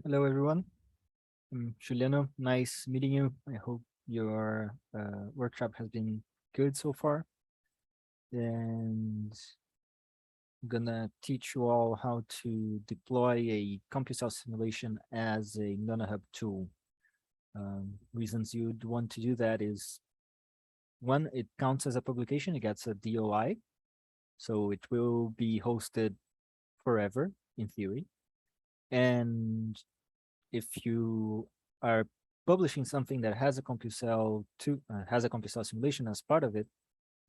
Hello, everyone. I'm Juliano. Nice meeting you. I hope your workshop has been good so far. And I'm gonna teach you all how to deploy a CompuCell simulation as a nanoHUB tool. Reasons you'd want to do that is one, it counts as a publication. It gets a DOI, so it will be hosted forever in theory. And if you are publishing something that has a CompuCell simulation as part of it,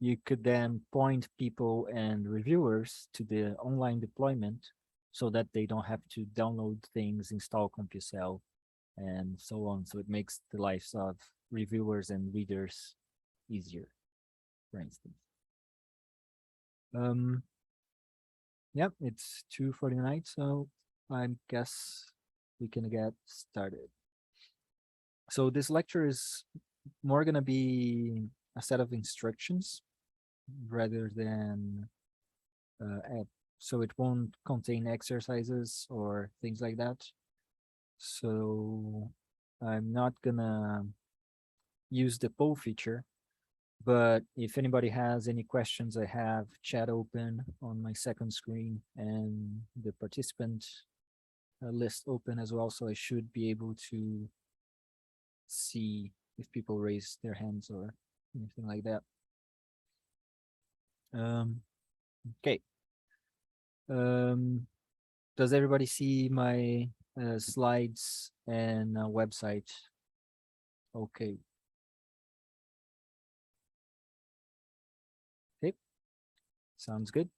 you could then point people and reviewers to the online deployment so that they don't have to download things, install CompuCell, and so on. So it makes the lives of reviewers and readers easier, for instance. Um, yep, it's 2:49, so I guess we can get started. So this lecture is more going to be a set of instructions rather than so it won't contain exercises or things like that. So I'm not gonna use the poll feature, but if anybody has any questions, I have chat open on my second screen and the participant list open as well. So I should be able to see if people raise their hands or anything like that. Okay. Um, does everybody see my slides and website? Okay. Okay. Sounds good.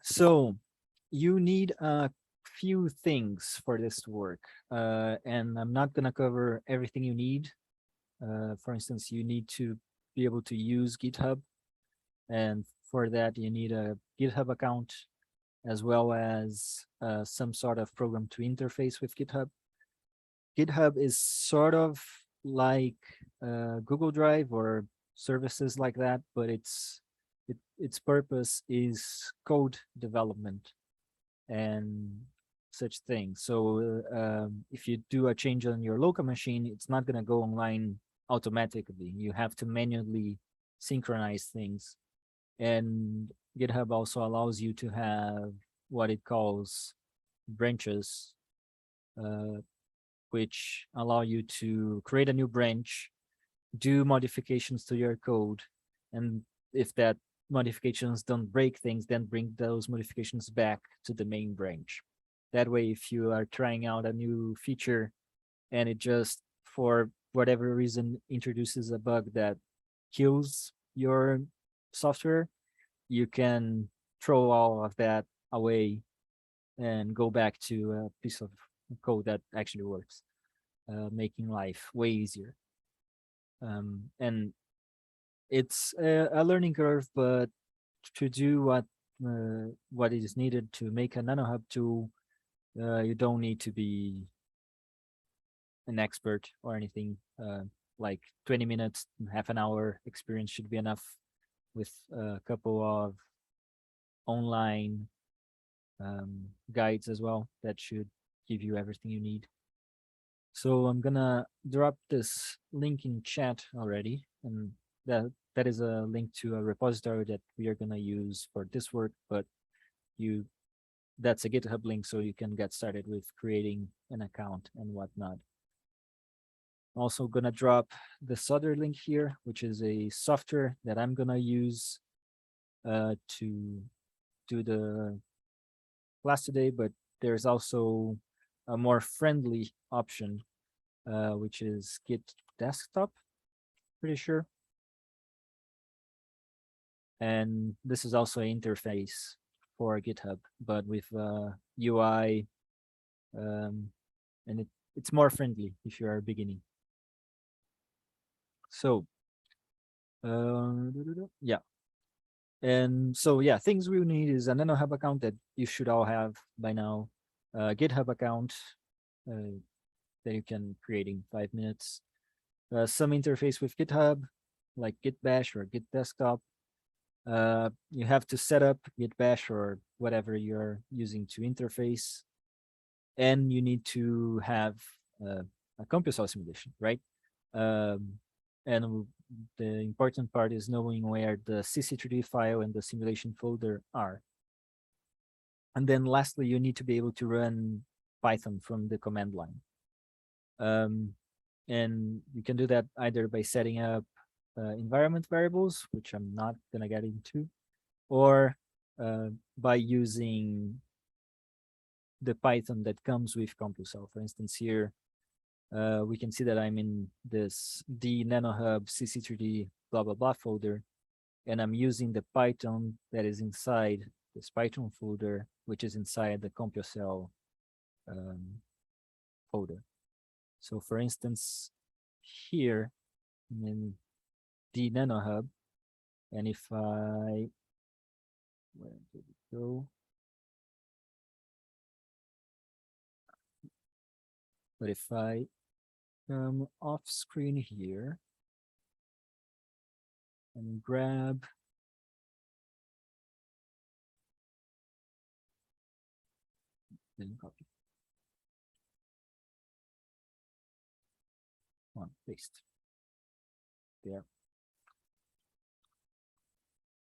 So you need a few things for this to work, and I'm not gonna cover everything you need. For instance, you need to be able to use GitHub, and for that you need a GitHub account as well as some sort of program to interface with GitHub. GitHub is sort of like Google Drive or services like that, but its purpose is code development and such things. So if you do a change on your local machine, it's not going to go online automatically. You have to manually synchronize things. And GitHub also allows you to have what it calls branches, uh, which allow you to create a new branch, do modifications to your code, and if that modifications don't break things, then bring those modifications back to the main branch. That way, if you are trying out a new feature and it just, for whatever reason, introduces a bug that kills your software, you can throw all of that away and go back to a piece of code that actually works, making life way easier. And it's a learning curve, but to do what is needed to make a nanoHUB tool, you don't need to be an expert or anything. Like 20 minutes, half an hour experience should be enough with a couple of online guides as well that should give you everything you need. So I'm gonna drop this link in chat already, and that is a link to a repository that we are gonna use for this work, but you that's a GitHub link, so you can get started with creating an account and whatnot. Also gonna drop this other link here, which is a software that I'm gonna use to do the class today, but there's also a more friendly option, which is Git Desktop, pretty sure. And this is also an interface for GitHub, but with UI, and it's more friendly if you are beginning. So, yeah. And so, yeah, things we need is a nanoHUB account that you should all have by now, a GitHub account that you can create in 5 minutes, some interface with GitHub, like Git Bash or Git Desktop. You have to set up Git Bash or whatever you're using to interface. and you need to have a CompuCell simulation, right? And the important part is knowing where the CC3D file and the simulation folder are. And then lastly, you need to be able to run Python from the command line. And you can do that either by setting up environment variables, which I'm not going to get into, or by using the Python that comes with CompuCell. For instance, here, we can see that I'm in this D nanoHUB CC3D blah, blah, blah folder, and I'm using the Python that is inside this Python folder, which is inside the CompuCell folder. So for instance, here in the nanoHUB, and if I, where did it go? But if I come off screen here and grab then copy. One, paste. There.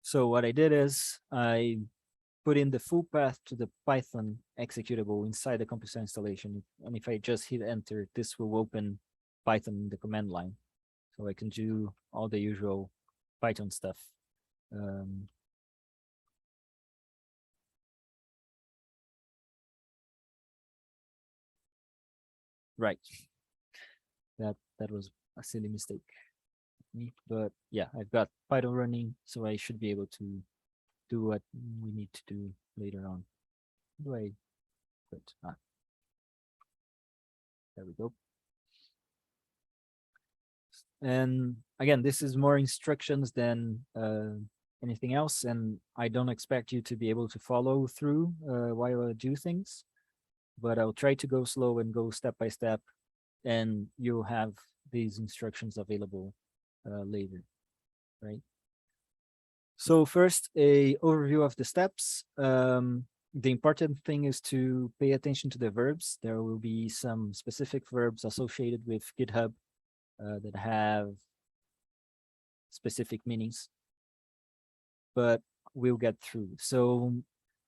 So what I did is I put in the full path to the Python executable inside the CompuCell installation. And if I just hit enter, this will open Python in the command line. So I can do all the usual Python stuff. Right. That was a silly mistake. But yeah, I've got Python running, so I should be able to do what we need to do later on. How do I quit? There we go. And again, this is more instructions than anything else, and I don't expect you to be able to follow through while I do things, but I'll try to go slow and go step by step, and you'll have these instructions available later, right? So first, a overview of the steps. The important thing is to pay attention to the verbs. There will be some specific verbs associated with GitHub that have specific meanings, but we'll get through. So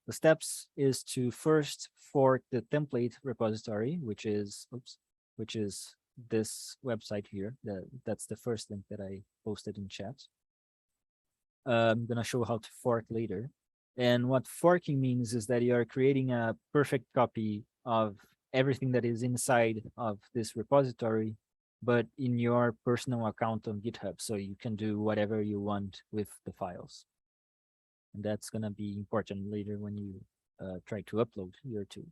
the steps is to first fork the template repository, which is this website here. That's the first link that I posted in chat. I'm gonna show how to fork later. And what forking means is that you are creating a perfect copy of everything that is inside of this repository, but in your personal account on GitHub. So you can do whatever you want with the files. And that's gonna be important later when you try to upload your tool.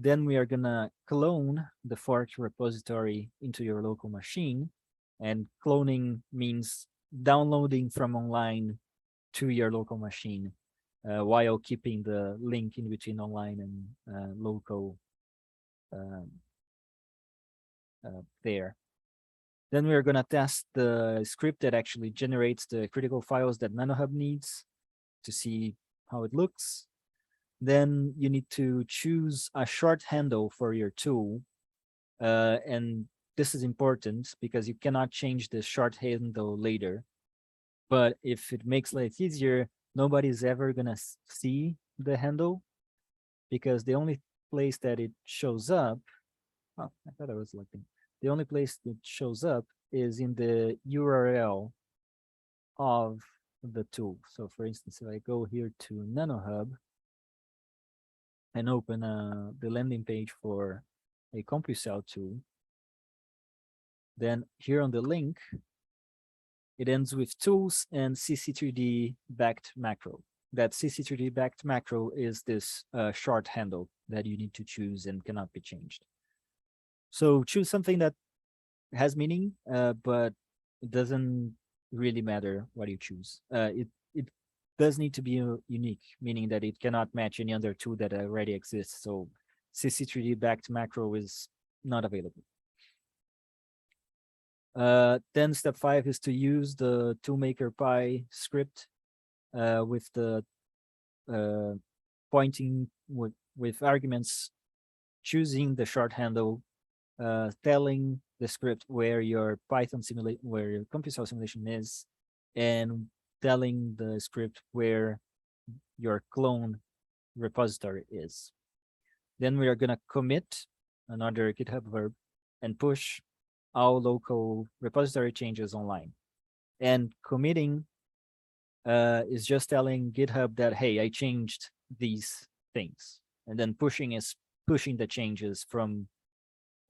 Then we are gonna clone the forked repository into your local machine. And cloning means downloading from online to your local machine while keeping the link in between online and local there. Then we're going to test the script that actually generates the critical files that nanoHUB needs to see how it looks. Then you need to choose a short handle for your tool. And this is important because you cannot change the short handle later. But if it makes life easier, nobody's ever going to see the handle because the only place that it shows up, oh, I thought I was looking. The only place that shows up is in the URL of the tool. So for instance, if I go here to nanoHUB and open the landing page for a CompuCell tool, then here on the link, it ends with tools and CC3D backed macro. That CC3D backed macro is this short handle that you need to choose and cannot be changed. So choose something that has meaning, but it doesn't really matter what you choose. It does need to be unique, meaning that it cannot match any other tool that already exists. So CC3D backed macro is not available. Then step 5 is to use the toolmaker.py script with the pointing with arguments choosing the short handle, telling the script where your Python simulate, where your CompuCell simulation is, and telling the script where your clone repository is. Then we are going to commit another GitHub verb and push all local repository changes online. And committing is just telling GitHub that, hey, I changed these things. And then pushing is pushing the changes from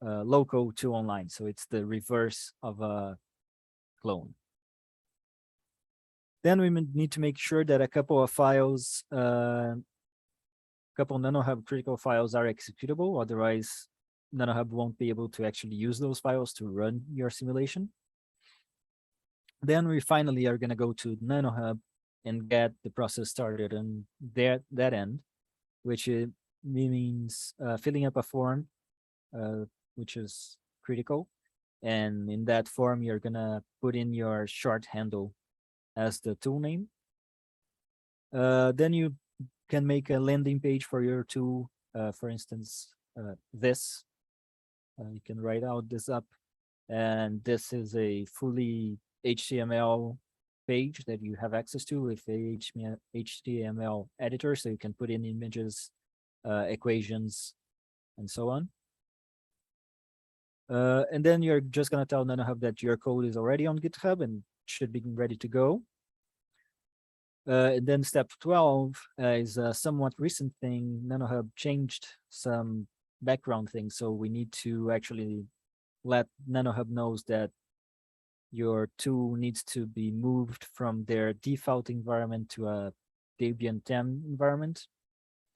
local to online. So it's the reverse of a clone. Then we need to make sure that a couple of files, couple nanoHUB critical files are executable. Otherwise, nanoHUB won't be able to actually use those files to run your simulation. Then we finally are going to go to nanoHUB and get the process started on that end, which means filling up a form, which is critical. And in that form, you're going to put in your short handle as the tool name. Then you can make a landing page for your tool. For instance, this. You can write out this up. And this is a fully HTML page that you have access to with a HTML editor. So you can put in images, equations, and so on. And then you're just going to tell nanoHUB that your code is already on GitHub and should be ready to go. And then step 12 is a somewhat recent thing. nanoHUB changed some background things. So we need to actually let nanoHUB knows that your tool needs to be moved from their default environment to a Debian 10 environment.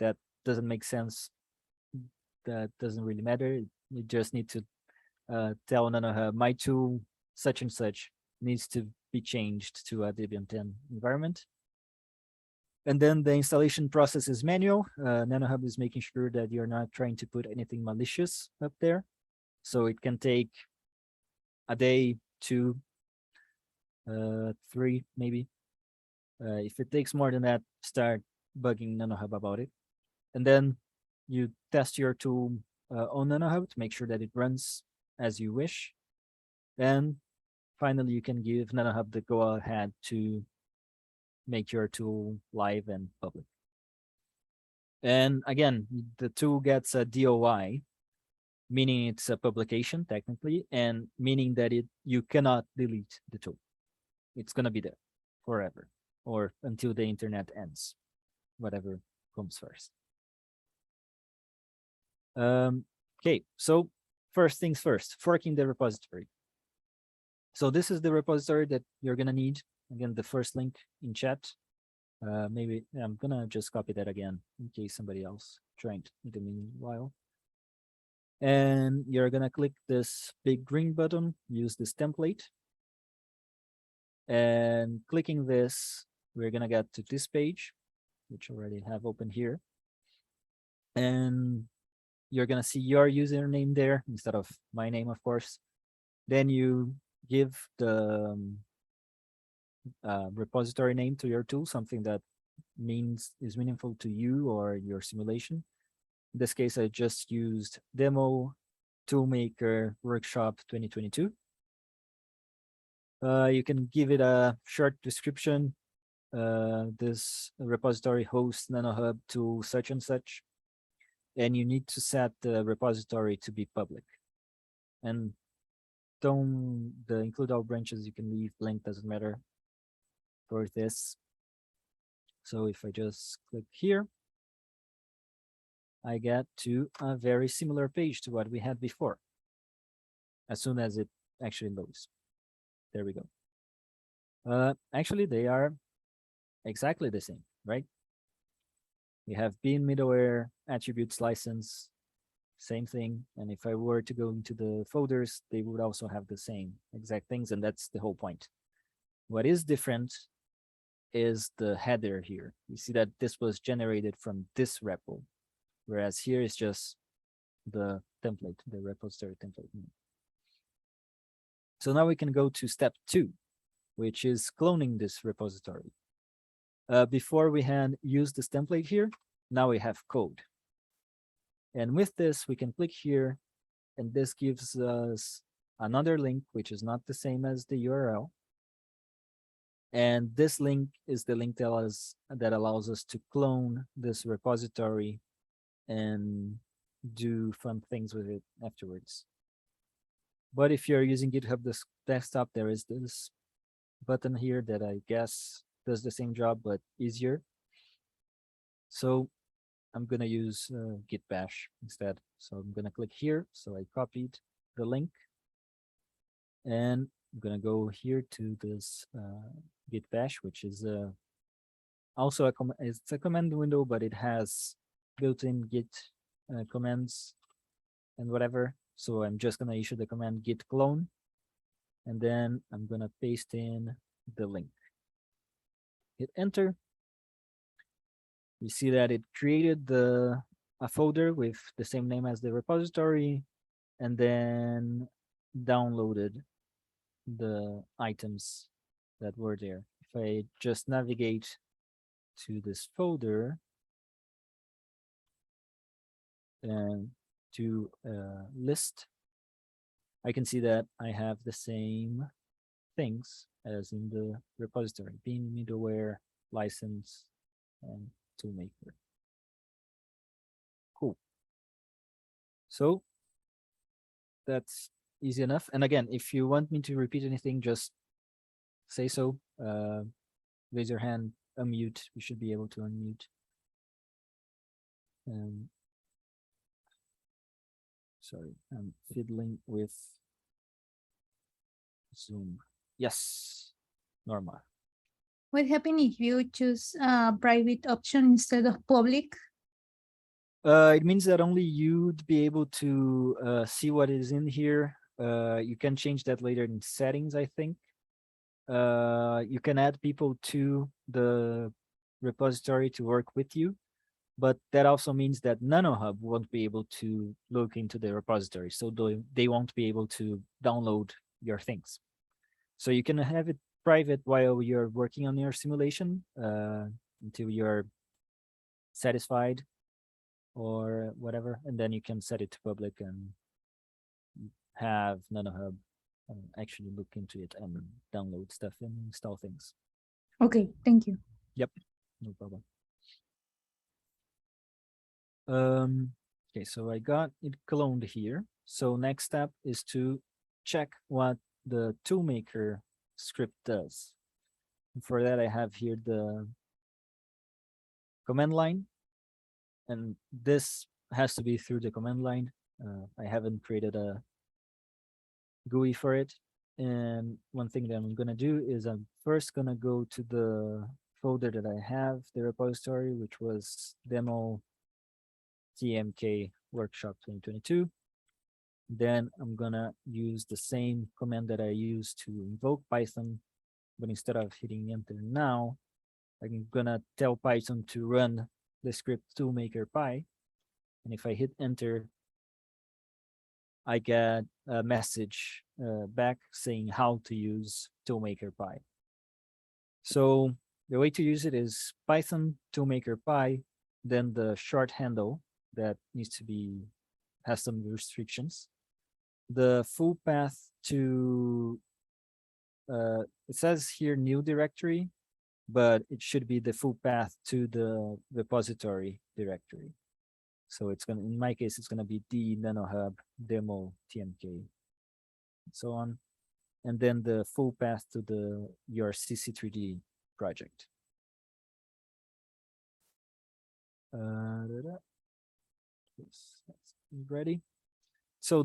That doesn't make sense. That doesn't really matter. You just need to tell nanoHUB my tool such and such needs to be changed to a Debian 10 environment. And then the installation process is manual. nanoHUB is making sure that you're not trying to put anything malicious up there. So it can take a day, 2, 3, maybe. If it takes more than that, start bugging nanoHUB about it. And then you test your tool on nanoHUB to make sure that it runs as you wish. And finally, you can give nanoHUB the go-ahead to make your tool live and public. And again, the tool gets a DOI, meaning it's a publication technically, and meaning that you cannot delete the tool. It's going to be there forever or until the internet ends, whatever comes first. Okay, so first things first, forking the repository. So this is the repository that you're going to need. Again, the first link in chat. Maybe I'm going to just copy that again in case somebody else joined in the meanwhile. And you're going to click this big green button, use this template. And clicking this, we're going to get to this page, which I already have open here. And you're going to see your username there instead of my name, of course. Then you give the repository name to your tool, something that is meaningful to you or your simulation. In this case, I just used demo toolmaker workshop 2022. You can give it a short description. This repository hosts nanoHUB tool such and such, and you need to set the repository to be public. And don't include all branches, you can leave blank, doesn't matter for this. So if I just click here, I get to a very similar page to what we had before, as soon as it actually loads. There we go. Actually, they are exactly the same, right? We have bin middleware attributes license, same thing. And if I were to go into the folders, they would also have the same exact things. And that's the whole point. What is different is the header here. You see that this was generated from this repo, whereas here is just the template, the repository template. So now we can go to step 2, which is cloning this repository. Before we had used this template here, now we have code. And with this, we can click here, and this gives us another link, which is not the same as the URL. And this link is the link that allows us to clone this repository and do fun things with it afterwards. But if you're using GitHub desktop, there is this button here that I guess does the same job, but easier. So I'm going to use git bash instead. So I'm going to click here. So I copied the link, and I'm going to go here to this git bash, which is also it's a command window, but it has built-in git commands and whatever. So I'm just going to issue the command git clone, and then I'm going to paste in the link. Hit enter. You see that it created a folder with the same name as the repository, and then downloaded the items that were there. If I just navigate to this folder and to list, I can see that I have the same things as in the repository: bin, middleware, license, and toolmaker. Cool. So that's easy enough. And again, if you want me to repeat anything, just say so. Raise your hand, unmute. You should be able to unmute. Sorry, I'm fiddling with Zoom. Yes, Norma. What happens if you choose a private option instead of public? It means that only you'd be able to see what is in here. You can change that later in settings, I think. You can add people to the repository to work with you, but that also means that nanoHUB won't be able to look into the repository, so they won't be able to download your things. So you can have it private while you're working on your simulation until you're satisfied or whatever, and then you can set it to public and have nanoHUB actually look into it and download stuff and install things. Okay, thank you. Yep, no problem. Okay, so I got it cloned here. So next step is to check what the toolmaker script does. And for that, I have here the command line, and this has to be through the command line. I haven't created a GUI for it. And one thing that I'm gonna do is I'm first gonna go to the folder that I have, the repository, which was demo TMK workshop 2022. Then I'm gonna use the same command that I used to invoke Python, but instead of hitting enter now, I'm gonna tell Python to run the script toolmaker.py. And if I hit enter, I get a message back saying how to use toolmaker.py. So the way to use it is Python toolmaker.py, then the short handle that needs to be, has some restrictions. The full path to, it says here new directory, but it should be the full path to the repository directory. So it's gonna, in my case, it's gonna be d nanoHUB demo tmk, and so on, and then the full path to your CC3D project. Yes, that's ready. So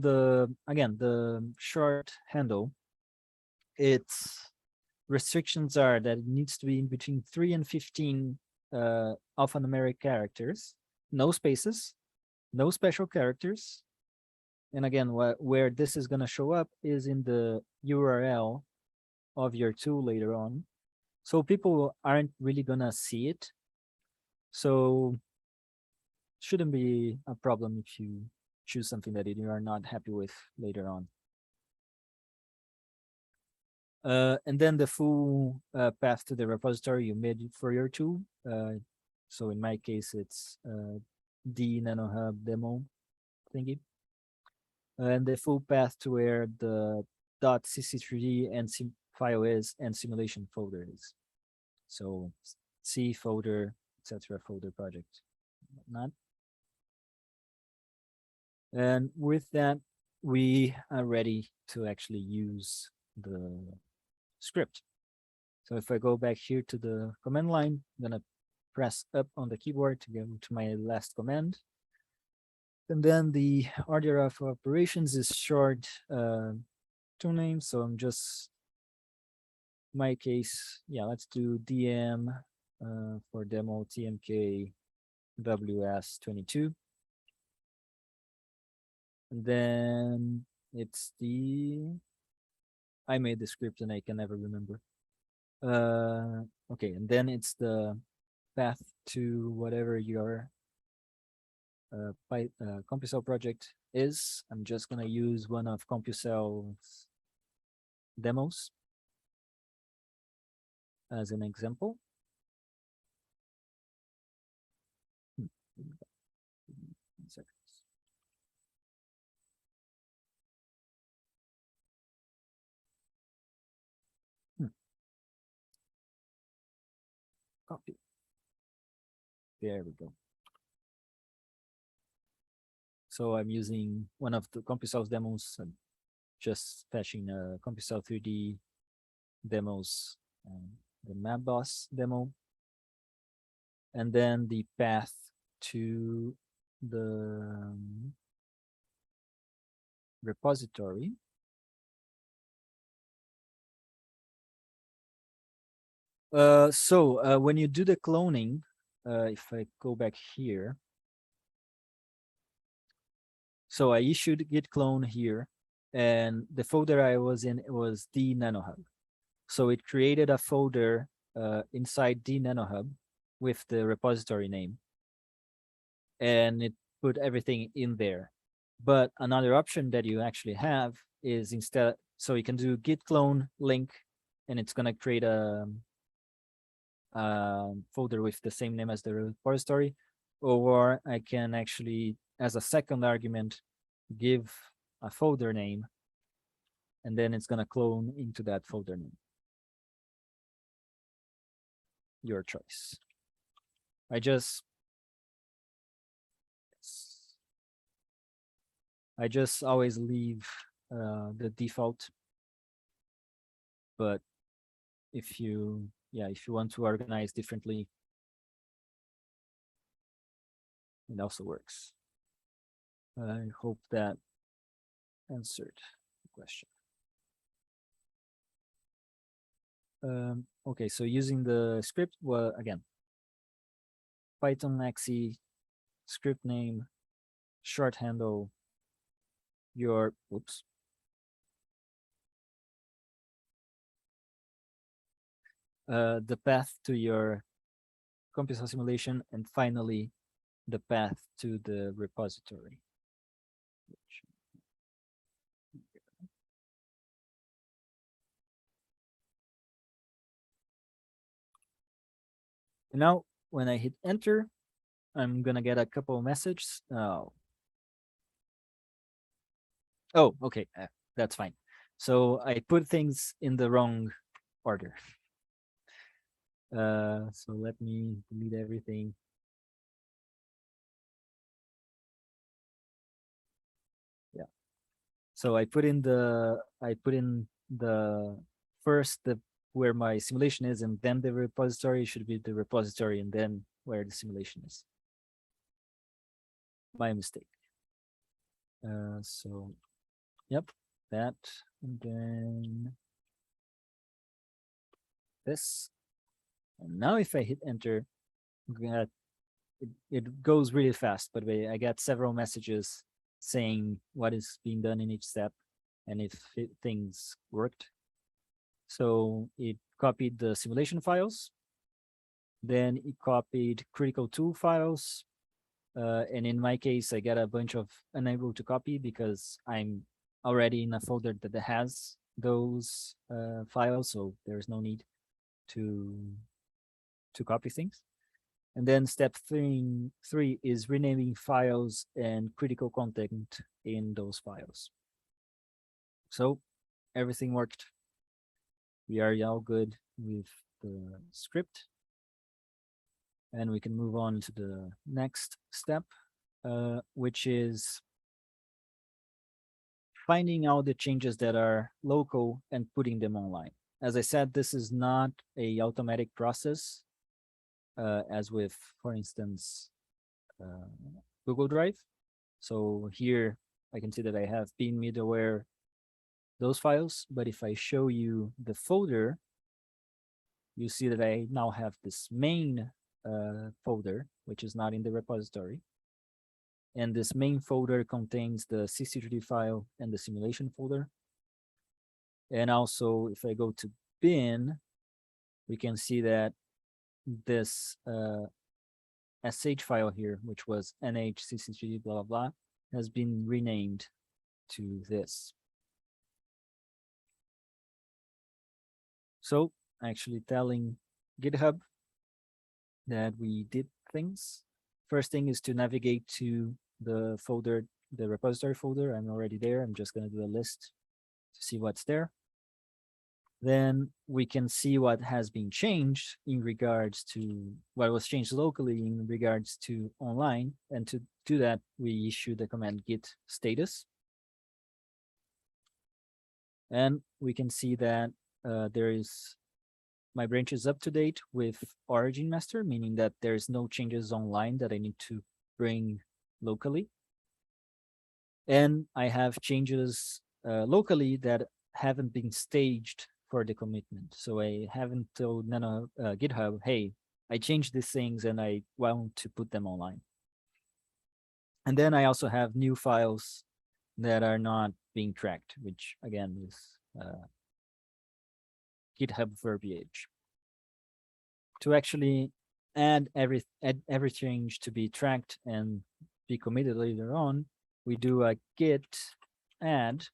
again, the short handle, its restrictions are that it needs to be in between 3 and 15 alphanumeric characters, no spaces, no special characters. And again, where this is going to show up is in the URL of your tool later on. So people aren't really going to see it. So shouldn't be a problem if you choose something that you are not happy with later on. And then the full path to the repository you made for your tool. So in my case, it's d nanoHUB demo thingy. And the full path to where the .cc3d and file is and simulation folder is. So C folder, etc. folder project, whatnot. And with that, we are ready to actually use the script. So if I go back here to the command line, I'm gonna press up on the keyboard to go to my last command. And then the order of operations is short tool name. So I'm just, my case, yeah, let's do DM for demo TMK WS22. And then it's I made the script and I can never remember. Okay, and then it's the path to whatever your CompuCell project is. I'm just gonna use one of CompuCell's demos as an example. Copy. There we go. So I'm using one of the CompuCell's demos. I'm just fetching CompuCell3D demos, the MapBoss demo, and then the path to the repository. So when you do the cloning, if I go back here, so I issued git clone here, and the folder I was in was the nanoHUB. So it created a folder inside the nanoHUB with the repository name, and it put everything in there. But another option that you actually have is instead, so you can do git clone link, and it's gonna create a folder with the same name as the repository, or I can actually, as a second argument, give a folder name, and then it's gonna clone into that folder name. Your choice. I just always leave the default, but if you want to organize differently, it also works. I hope that answered the question. Okay, so using the script, well, again, Python exe script name, short handle, your, oops. The path to your CompuCell simulation, and finally, the path to the repository. And now, when I hit enter, I'm gonna get a couple of messages. Oh, okay, that's fine. So I put things in the wrong order. So let me delete everything. Yeah. So I put in the first where my simulation is, and then the repository should be the repository, and then where the simulation is. My mistake. So, yep, that, and then this. And now if I hit enter, it goes really fast, but I got several messages saying what is being done in each step and if things worked. So it copied the simulation files, then it copied critical tool files, and in my case, I got a bunch of unable to copy because I'm already in a folder that has those files, so there's no need to copy things. And then step three is renaming files and critical content in those files. So everything worked. We are all good with the script. And we can move on to the next step, which is finding out the changes that are local and putting them online. As I said, this is not a automatic process, as with, for instance, Google Drive. So here I can see that I have bin middleware, those files, but if I show you the folder, you see that I now have this main folder, which is not in the repository. And this main folder contains the CC3D file and the simulation folder. And also, if I go to bin, we can see that this sh file here, which was nhcc3d blah, blah, blah, has been renamed to this. So actually telling GitHub that we did things. First thing is to navigate to the folder, the repository folder. I'm already there. I'm just going to do a list to see what's there. Then we can see what has been changed in regards to what was changed locally in regards to online. And to do that, we issue the command git status. And we can see that my branch is up to date with origin master, meaning that there's no changes online that I need to bring locally. And I have changes locally that haven't been staged for the commitment. So I haven't told GitHub, hey, I changed these things and I want to put them online. And then I also have new files that are not being tracked, which again is GitHub verbiage. To actually add every change to be tracked and be committed later on, we do a git add,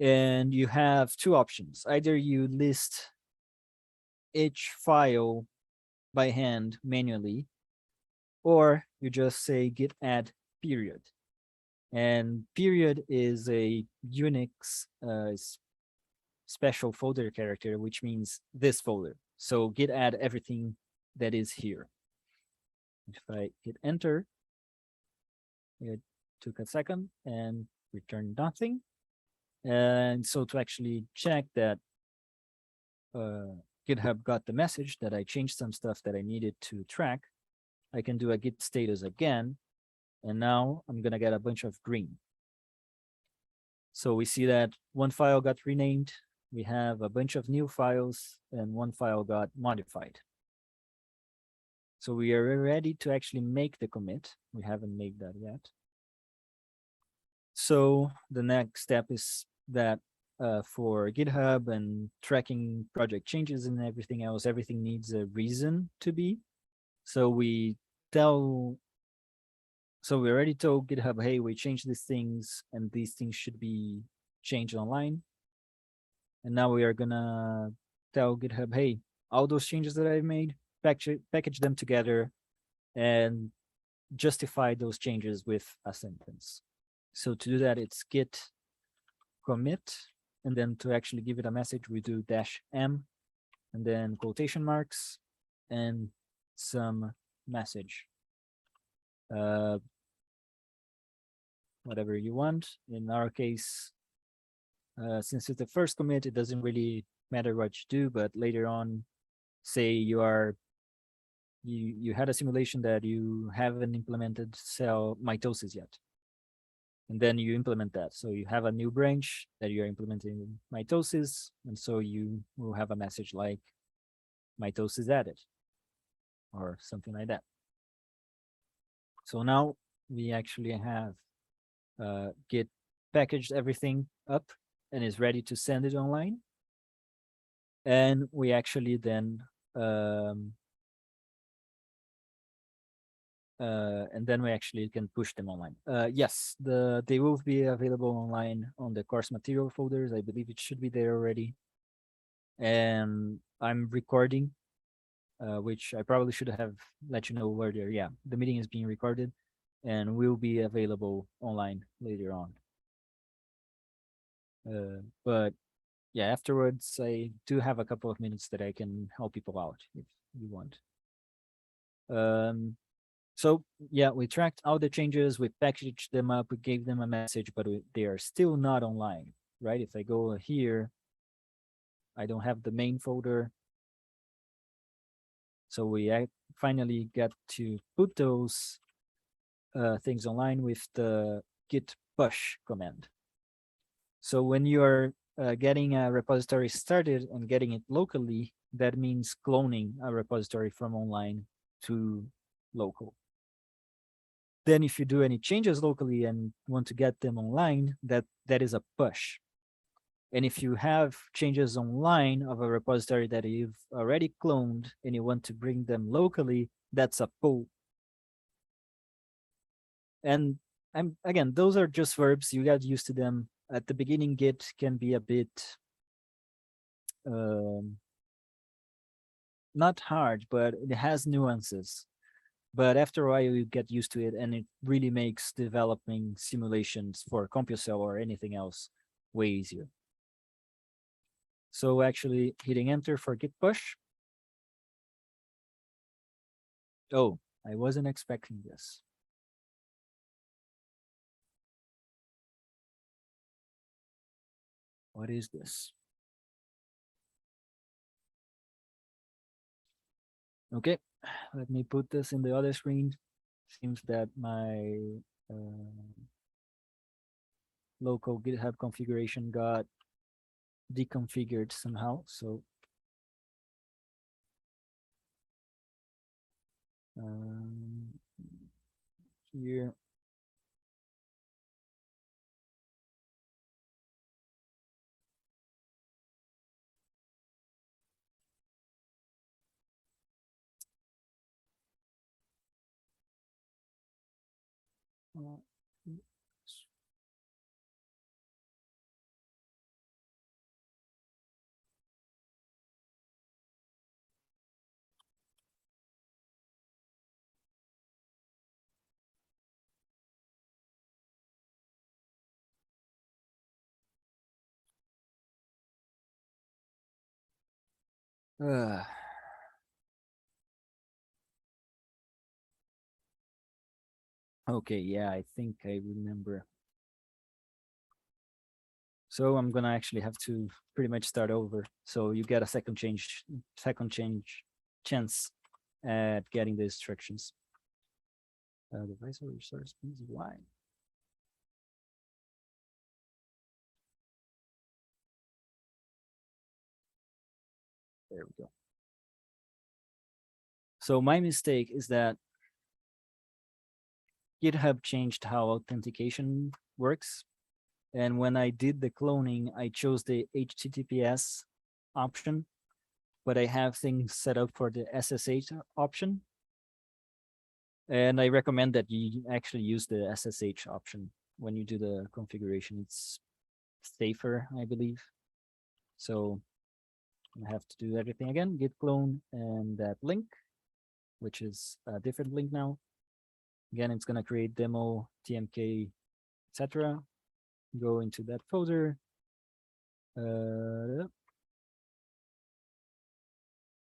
and you have two options. Either you list each file by hand manually, or you just say git add period. And period is a Unix special folder character, which means this folder. So git add everything that is here. If I hit enter, it took a second and returned nothing. And so to actually check that GitHub got the message that I changed some stuff that I needed to track, I can do a git status again. And now I'm going to get a bunch of green. So we see that one file got renamed. We have a bunch of new files and one file got modified. So we are ready to actually make the commit. We haven't made that yet. So the next step is that for GitHub and tracking project changes and everything else, everything needs a reason to be. So we already told GitHub, hey, we changed these things and these things should be changed online. And now we are gonna tell GitHub, hey, all those changes that I've made, package them together and justify those changes with a sentence. So to do that, it's git commit, and then to actually give it a message, we do -m and then quotation marks and some message. Whatever you want. In our case, since it's the first commit, it doesn't really matter what you do, but later on, say you had a simulation that you haven't implemented cell mitosis yet. And then you implement that. So you have a new branch that you're implementing mitosis. And so you will have a message like mitosis added or something like that. So now we actually have Git packaged everything up and is ready to send it online. And we actually then we actually can push them online. Yes, they will be available online on the course material folders. I believe it should be there already. And I'm recording which I probably should have let you know earlier. Yeah, the meeting is being recorded and will be available online later on. But yeah, afterwards, I do have a couple of minutes that I can help people out if you want. So yeah, we tracked all the changes, we packaged them up, we gave them a message, but they are still not online, right? If I go here, I don't have the main folder. So we finally got to put those things online with the git push command. So when you are getting a repository started and getting it locally, that means cloning a repository from online to local. Then if you do any changes locally and want to get them online, that is a push. And if you have changes online of a repository that you've already cloned and you want to bring them locally, that's a pull. And again, those are just verbs. You got used to them. At the beginning, Git can be a bit not hard, but it has nuances. But after a while, you get used to it, and it really makes developing simulations for CompuCell or anything else way easier. So actually hitting enter for git push. Oh, I wasn't expecting this. What is this? Okay, let me put this in the other screen. Seems that my local GitHub configuration got deconfigured somehow. So here. Okay, yeah, I think I remember. So I'm gonna actually have to pretty much start over. So you get a second chance at getting the instructions. Device or resource please why? There we go. So my mistake is that GitHub changed how authentication works. And when I did the cloning, I chose the HTTPS option, but I have things set up for the SSH option. And I recommend that you actually use the SSH option when you do the configuration. It's safer, I believe. So I have to do everything again, git clone and that link, which is a different link now. Again, it's going to create demo, TMK, etc. Go into that folder.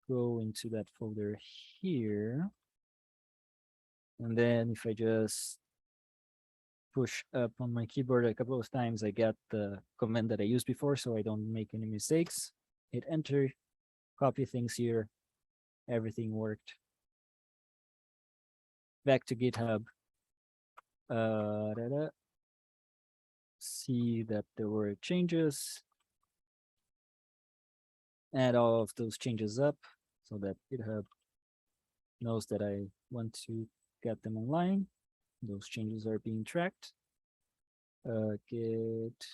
Go into that folder here. And then if I just push up on my keyboard a couple of times, I get the command that I used before so I don't make any mistakes. Hit enter, copy things here. Everything worked. Back to GitHub. See that there were changes. Add all of those changes up so that GitHub knows that I want to get them online. Those changes are being tracked. Git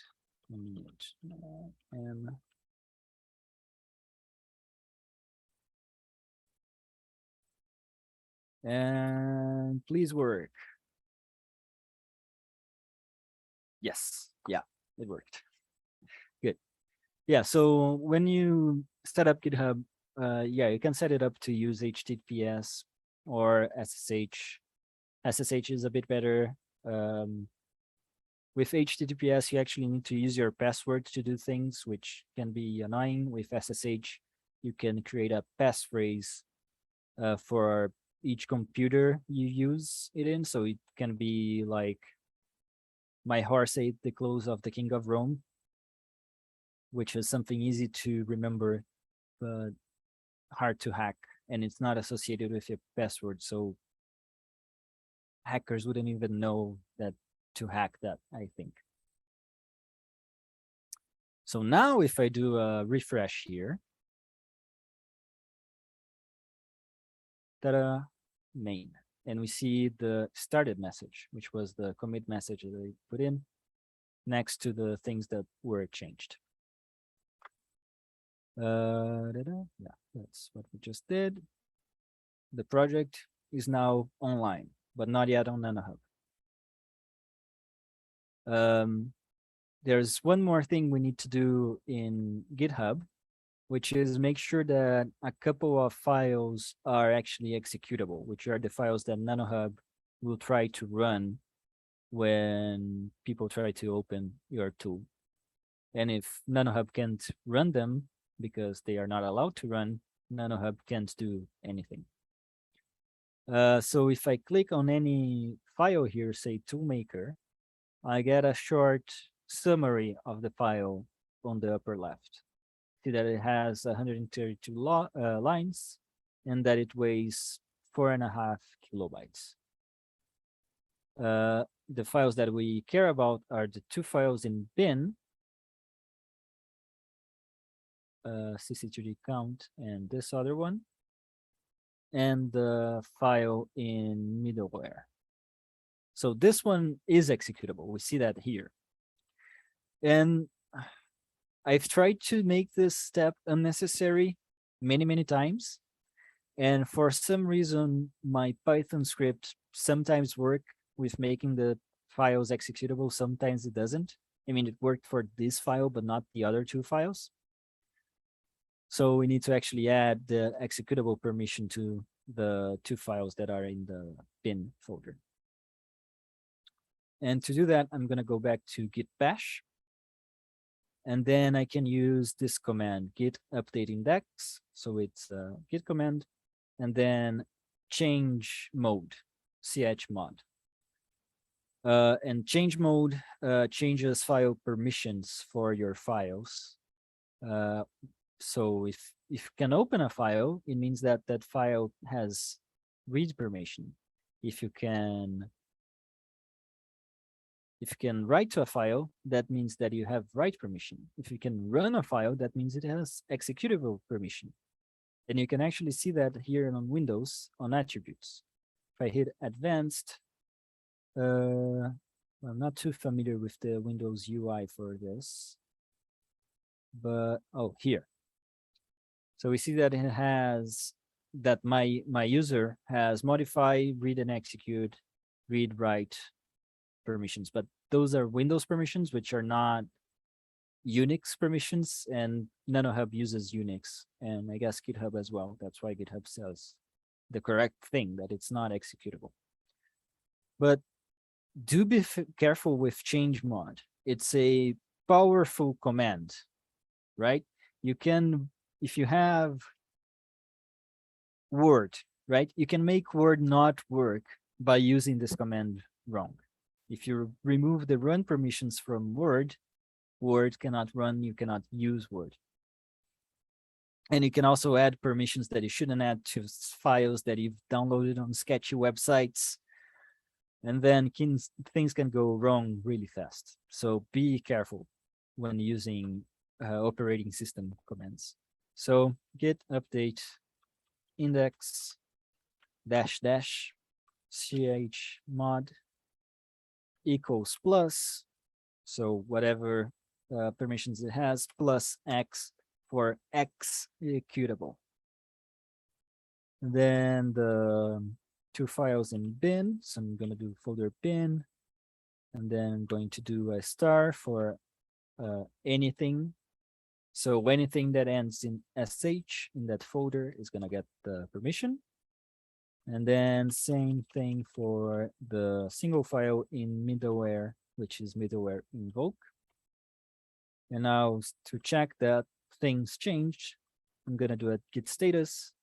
m and please work. Yes, yeah, it worked. Good. Yeah, so when you set up GitHub, yeah, you can set it up to use HTTPS or SSH. SSH is a bit better. Um, with HTTPS, you actually need to use your password to do things, which can be annoying. With SSH, you can create a passphrase for each computer you use it in. So it can be like, my horse ate the clothes of the king of Rome, which is something easy to remember, but hard to hack. And it's not associated with your password. So hackers wouldn't even know that to hack that, I think. So now if I do a refresh here, ta-da, main. And we see the started message, which was the commit message that I put in next to the things that were changed. Yeah, that's what we just did. The project is now online, but not yet on nanoHUB. There's one more thing we need to do in GitHub, which is make sure that a couple of files are actually executable, which are the files that nanoHUB will try to run when people try to open your tool. And if nanoHUB can't run them because they are not allowed to run, nanoHUB can't do anything. So if I click on any file here, say toolmaker, I get a short summary of the file on the upper left. See that it has 132 lines and that it weighs 4.5 kilobytes. The files that we care about are the two files in bin, CC3D count, and this other one, and the file in middleware. So this one is executable. We see that here. And I've tried to make this step unnecessary many times. And for some reason, my Python script sometimes work with making the files executable. Sometimes it doesn't. I mean, it worked for this file, but not the other two files. So we need to actually add the executable permission to the two files that are in the bin folder. And to do that, I'm going to go back to git bash. And then I can use this command, git update index. So it's a git command, and then change mode, chmod. And change mode changes file permissions for your files. So if you can open a file, it means that that file has read permission. If you can write to a file, that means that you have write permission. If you can run a file, that means it has executable permission. And you can actually see that here on Windows on attributes. If I hit advanced, I'm not too familiar with the Windows UI for this, but oh, here. So we see that it has that my user has modify, read and execute, read, write permissions, but those are Windows permissions, which are not Unix permissions, and nanoHUB uses Unix, and I guess GitHub as well. That's why GitHub says the correct thing, that it's not executable. But do be careful with change mod. It's a powerful command, right? You can, if you have Word, right? You can make Word not work by using this command wrong. If you remove the run permissions from Word, Word cannot run, you cannot use Word. And you can also add permissions that you shouldn't add to files that you've downloaded on sketchy websites. And then things can go wrong really fast. So be careful when using operating system commands. So git update index -- chmod equals plus, so whatever permissions it has, plus X for executable. Then the two files in bin, so I'm going to do folder bin, and then I'm going to do a star for anything So anything that ends in sh in that folder is gonna get the permission. And then same thing for the single file in middleware, which is middleware invoke. And now to check that things changed, I'm gonna do a git status.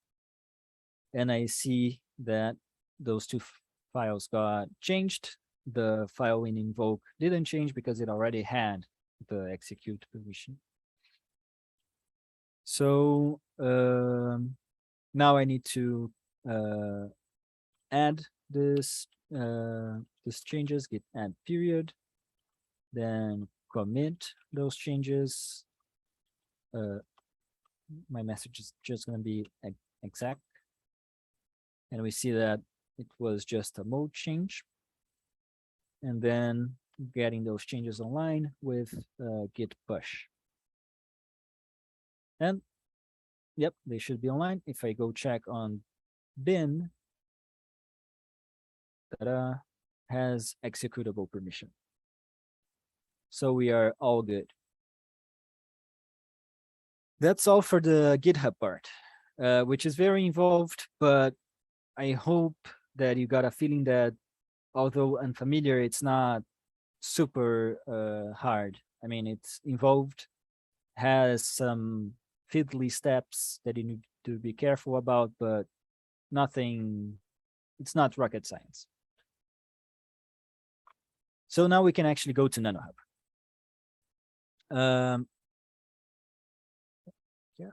And I see that those two files got changed. The file in invoke didn't change because it already had the execute permission. So now I need to add this changes, git add period, then commit those changes. My message is just going to be exact. And we see that it was just a mode change. And then getting those changes online with git push. And yep, they should be online. If I go check on bin, that has executable permission. So we are all good. That's all for the GitHub part, which is very involved, but I hope that you got a feeling that although unfamiliar, it's not super hard. I mean, it's involved, has some fiddly steps that you need to be careful about, but nothing, it's not rocket science. So now we can actually go to nanoHUB. Yeah.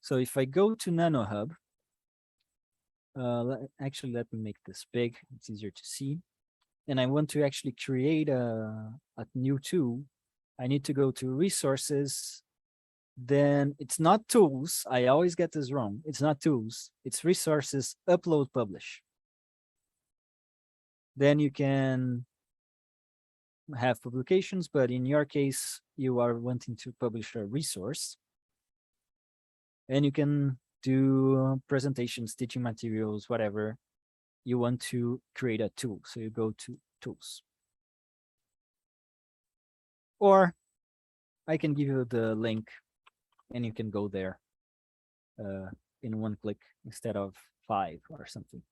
So if I go to nanoHUB, actually, let me make this big. It's easier to see. And I want to actually create a new tool. I need to go to resources. Then it's not tools. I always get this wrong. It's not tools. It's resources, upload, publish. Then you can have publications, but in your case, you are wanting to publish a resource. And you can do presentations, teaching materials, whatever. You want to create a tool. So you go to tools. Or I can give you the link and you can go there in one click instead of 5 or something.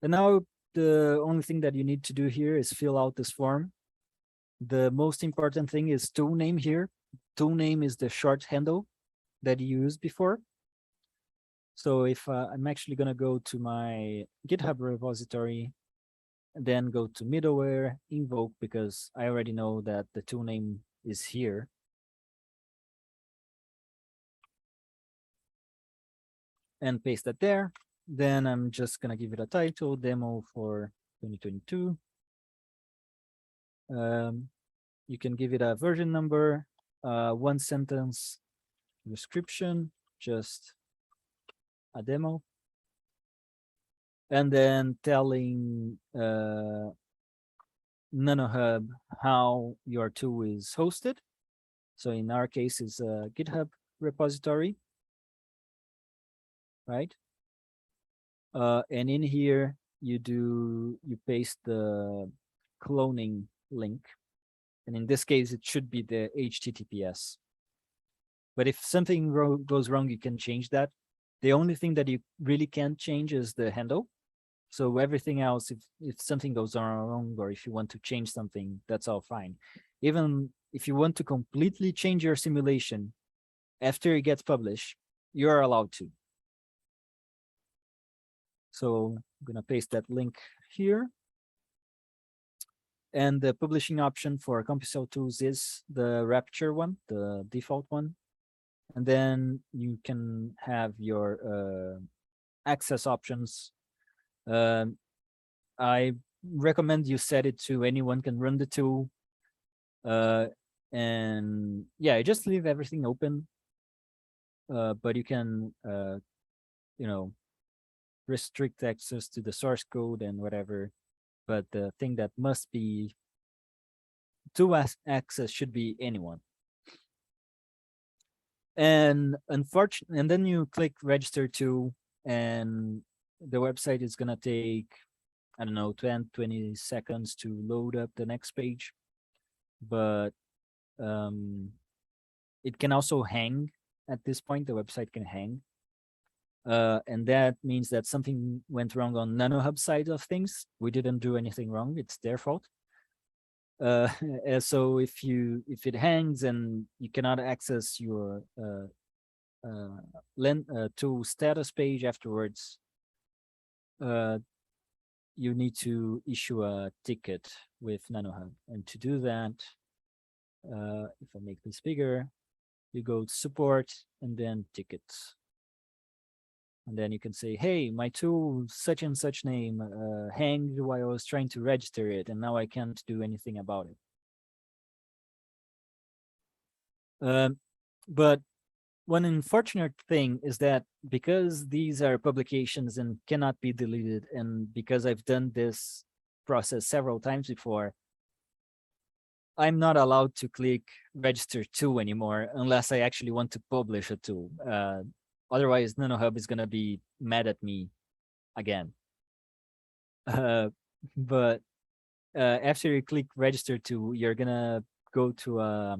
And now the only thing that you need to do here is fill out this form. The most important thing is tool name here. Tool name is the short handle that you used before. So if I'm actually going to go to my GitHub repository, then go to middleware, invoke, because I already know that the tool name is here. And paste that there. Then I'm just going to give it a title, demo for 2022. You can give it a version number, 1 sentence description, just a demo. And then telling nanoHUB how your tool is hosted. So in our case, it's a GitHub repository, right? And in here, you paste the cloning link. And in this case, it should be the HTTPS. But if something goes wrong, you can change that. The only thing that you really can't change is the handle. So everything else, if something goes wrong or if you want to change something, that's all fine. Even if you want to completely change your simulation after it gets published, you're allowed to. So I'm going to paste that link here. And the publishing option for CompuCell tools is the Rapture one, the default one. And then you can have your access options. I recommend you set it to anyone can run the tool. And yeah, just leave everything open. But you can, you know, restrict access to the source code and whatever. But the thing that must be to access should be anyone. And unfortunately, and then you click register to, and the website is gonna take, I don't know, 20 seconds to load up the next page. But it can also hang at this point. The website can hang. And that means that something went wrong on nanoHUB side of things. We didn't do anything wrong. It's their fault. So if it hangs and you cannot access your tool status page afterwards, you need to issue a ticket with nanoHUB. And to do that, if I make this bigger, you go to support and then tickets. And then you can say, hey, my tool, such and such name, hanged while I was trying to register it, and now I can't do anything about it. But one unfortunate thing is that because these are publications and cannot be deleted, and because I've done this process several times before, I'm not allowed to click register tool anymore unless I actually want to publish a tool. Otherwise, nanoHUB is going to be mad at me again. But after you click register tool, you're going to go to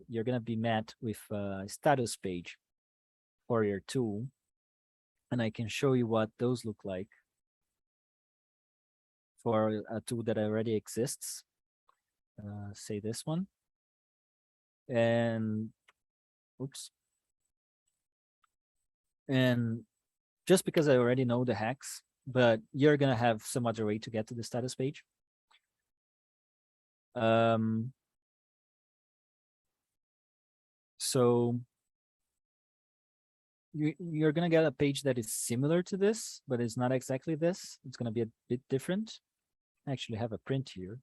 you're going to be met with a status page for your tool. And I can show you what those look like for a tool that already exists. Say this one. And oops. And just because I already know the hacks, but you're going to have some other way to get to the status page. So you're going to get a page that is similar to this, but it's not exactly this. It's going to be a bit different. I actually have a print here.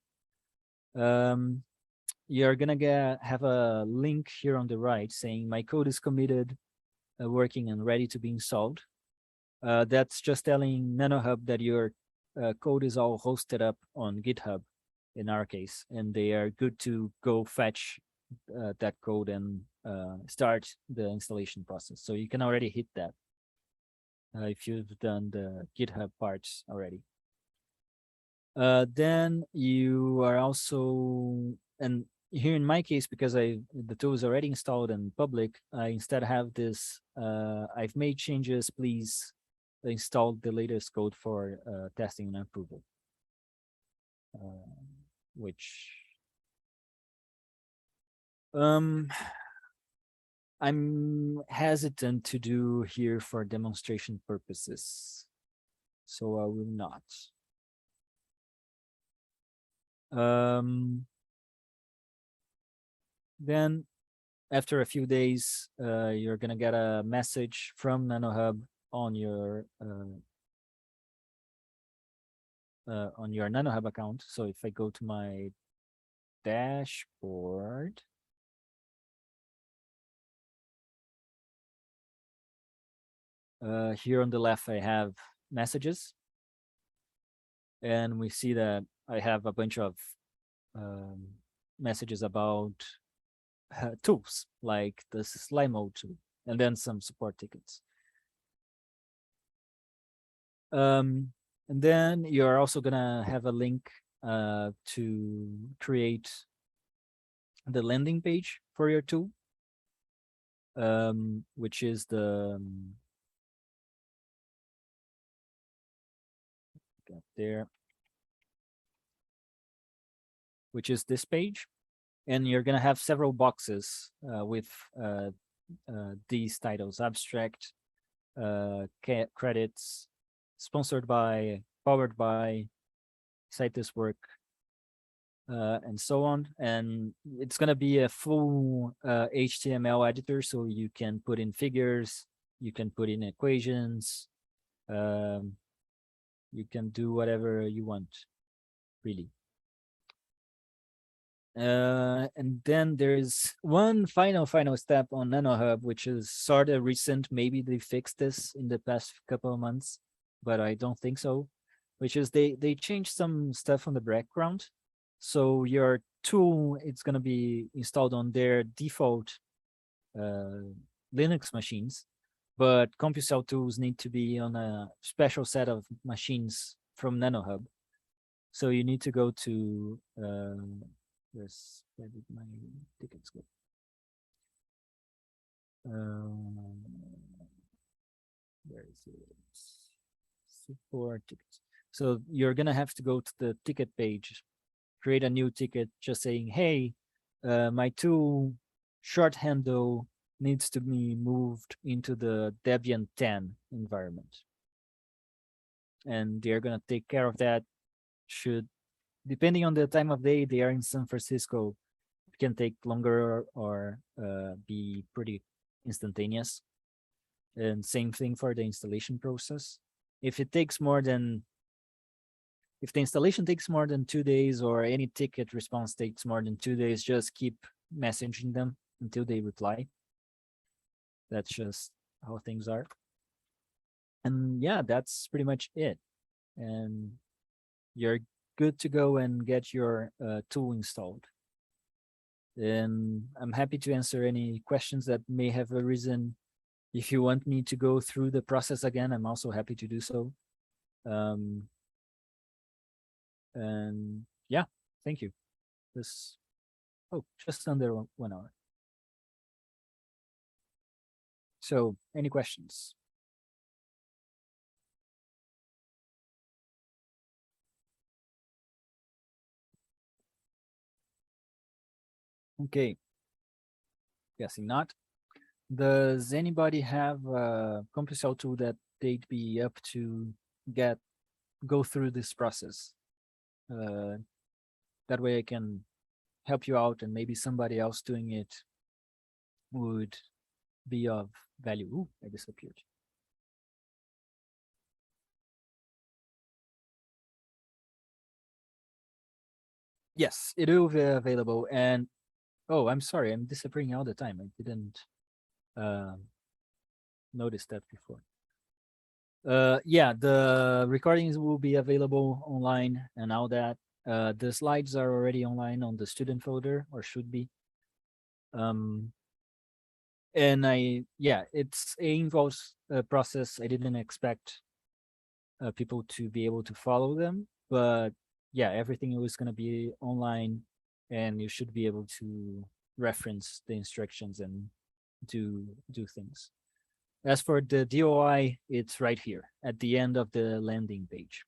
You're going to have a link here on the right saying my code is committed, working and ready to be installed. That's just telling nanoHUB that your code is all hosted up on GitHub in our case, and they are good to go fetch that code and start the installation process. So you can already hit that if you've done the GitHub parts already. Then you are also, and here in my case, because the tool is already installed and public, I instead have this, I've made changes, please install the latest code for testing and approval, which I'm hesitant to do here for demonstration purposes, so I will not. Then after a few days, you're gonna get a message from nanoHUB on your nanoHUB account. So if I go to my dashboard, here on the left, I have messages, and we see that I have a bunch of messages about tools like the Slimo tool, and then some support tickets. And then you're also gonna have a link to create the landing page for your tool, which is the there, which is this page, and you're gonna have several boxes with these titles: abstract, credits, sponsored by, powered by, cite this work, and so on. And it's going to be a full HTML editor, so you can put in figures, you can put in equations, you can do whatever you want, really. And then there's one final step on nanoHUB, which is sort of recent. Maybe they fixed this in the past couple of months, but I don't think so, which is they changed some stuff on the background. So your tool, it's going to be installed on their default Linux machines, but CompuCell tools need to be on a special set of machines from nanoHUB. So you need to go to Yes, where did my tickets go? Where is it? Support tickets. So you're gonna have to go to the ticket page, create a new ticket, just saying, "Hey, my tool short handle needs to be moved into the Debian 10 environment," and they're gonna take care of that. Should, depending on the time of day they are in San Francisco, it can take longer or be pretty instantaneous. And same thing for the installation process. If it takes more than, if the installation takes more than 2 days or any ticket response takes more than 2 days, just keep messaging them until they reply. That's just how things are. And yeah, that's pretty much it. And you're good to go and get your tool installed. And I'm happy to answer any questions that may have arisen. If you want me to go through the process again, I'm also happy to do so. Um, and yeah, thank you. This, oh, just under 1 hour. So any questions? Okay, guessing not. Does anybody have a CompuCell tool that they'd be up to get, go through this process? That way I can help you out and maybe somebody else doing it would be of value. Ooh, I disappeared. Yes, it will be available. And oh, I'm sorry, I'm disappearing all the time. I didn't notice that before. Yeah, the recordings will be available online and all that. The slides are already online on the student folder, or should be. And yeah, it's a involves a process. I didn't expect people to be able to follow them, but yeah, everything was going to be online, and you should be able to reference the instructions and do things. As for the DOI, it's right here at the end of the landing page.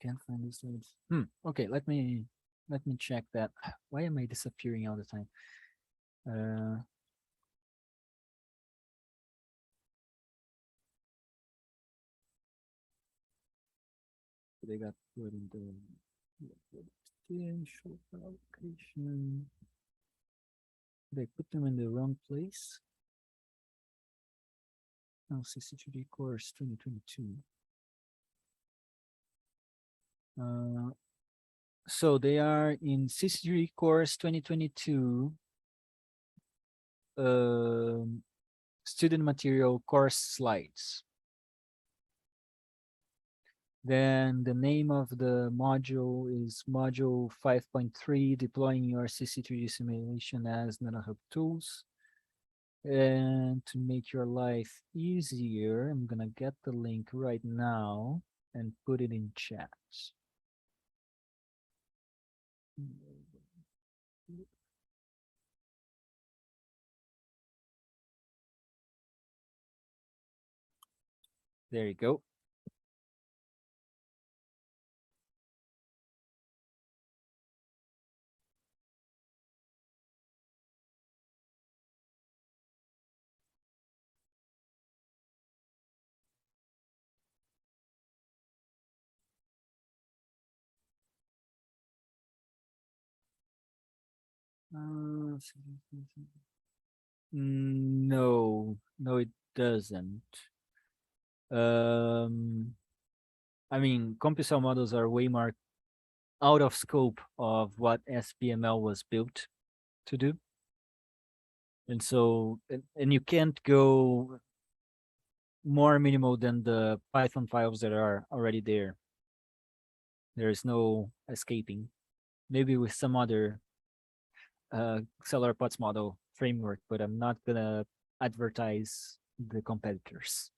Can't find this words. Okay, let me check that. Why am I disappearing all the time? They got put in the potential allocation. Did I put them in the wrong place? Oh, CC3D course 2022. So they are in CC3D course 2022 student material course slides. Then the name of the module is module 5.3, deploying your CC3D simulation as nanoHUB tools. And to make your life easier, I'm gonna get the link right now and put it in chat. There you go. No, no, it doesn't. I mean, CompuCell models are way more out of scope of what SPML was built to do. And so, and you can't go more minimal than the Python files that are already there. There is no escaping. maybe with some other cellular pots model framework, but I'm not gonna advertise the competitors.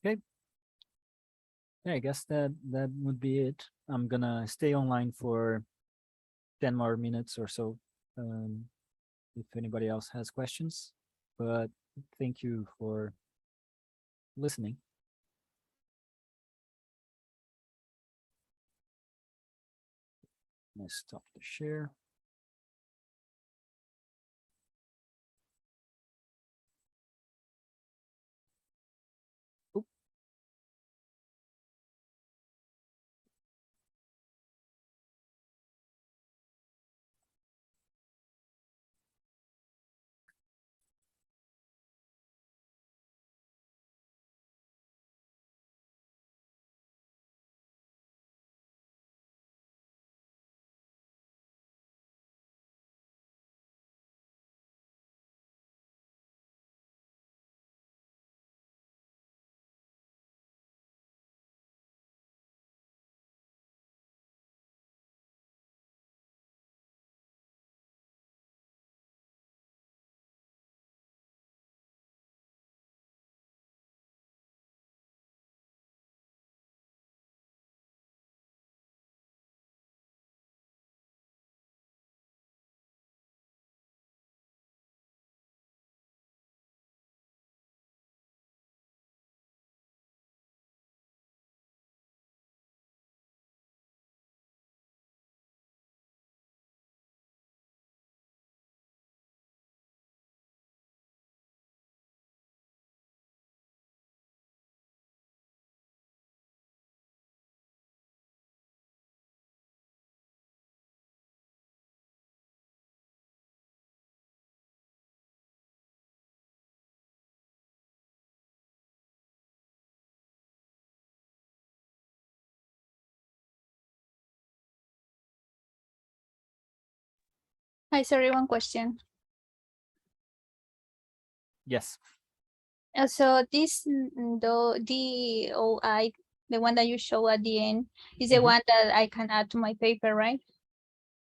Okay. Yeah, I guess that would be it. I'm gonna stay online for 10 more minutes or so, if anybody else has questions. But thank you for listening. Let's stop the share. Oop. Hi, sorry, one question. Yes. So this DOI, the one that you show at the end, is the Mhm. one that I can add to my paper, right?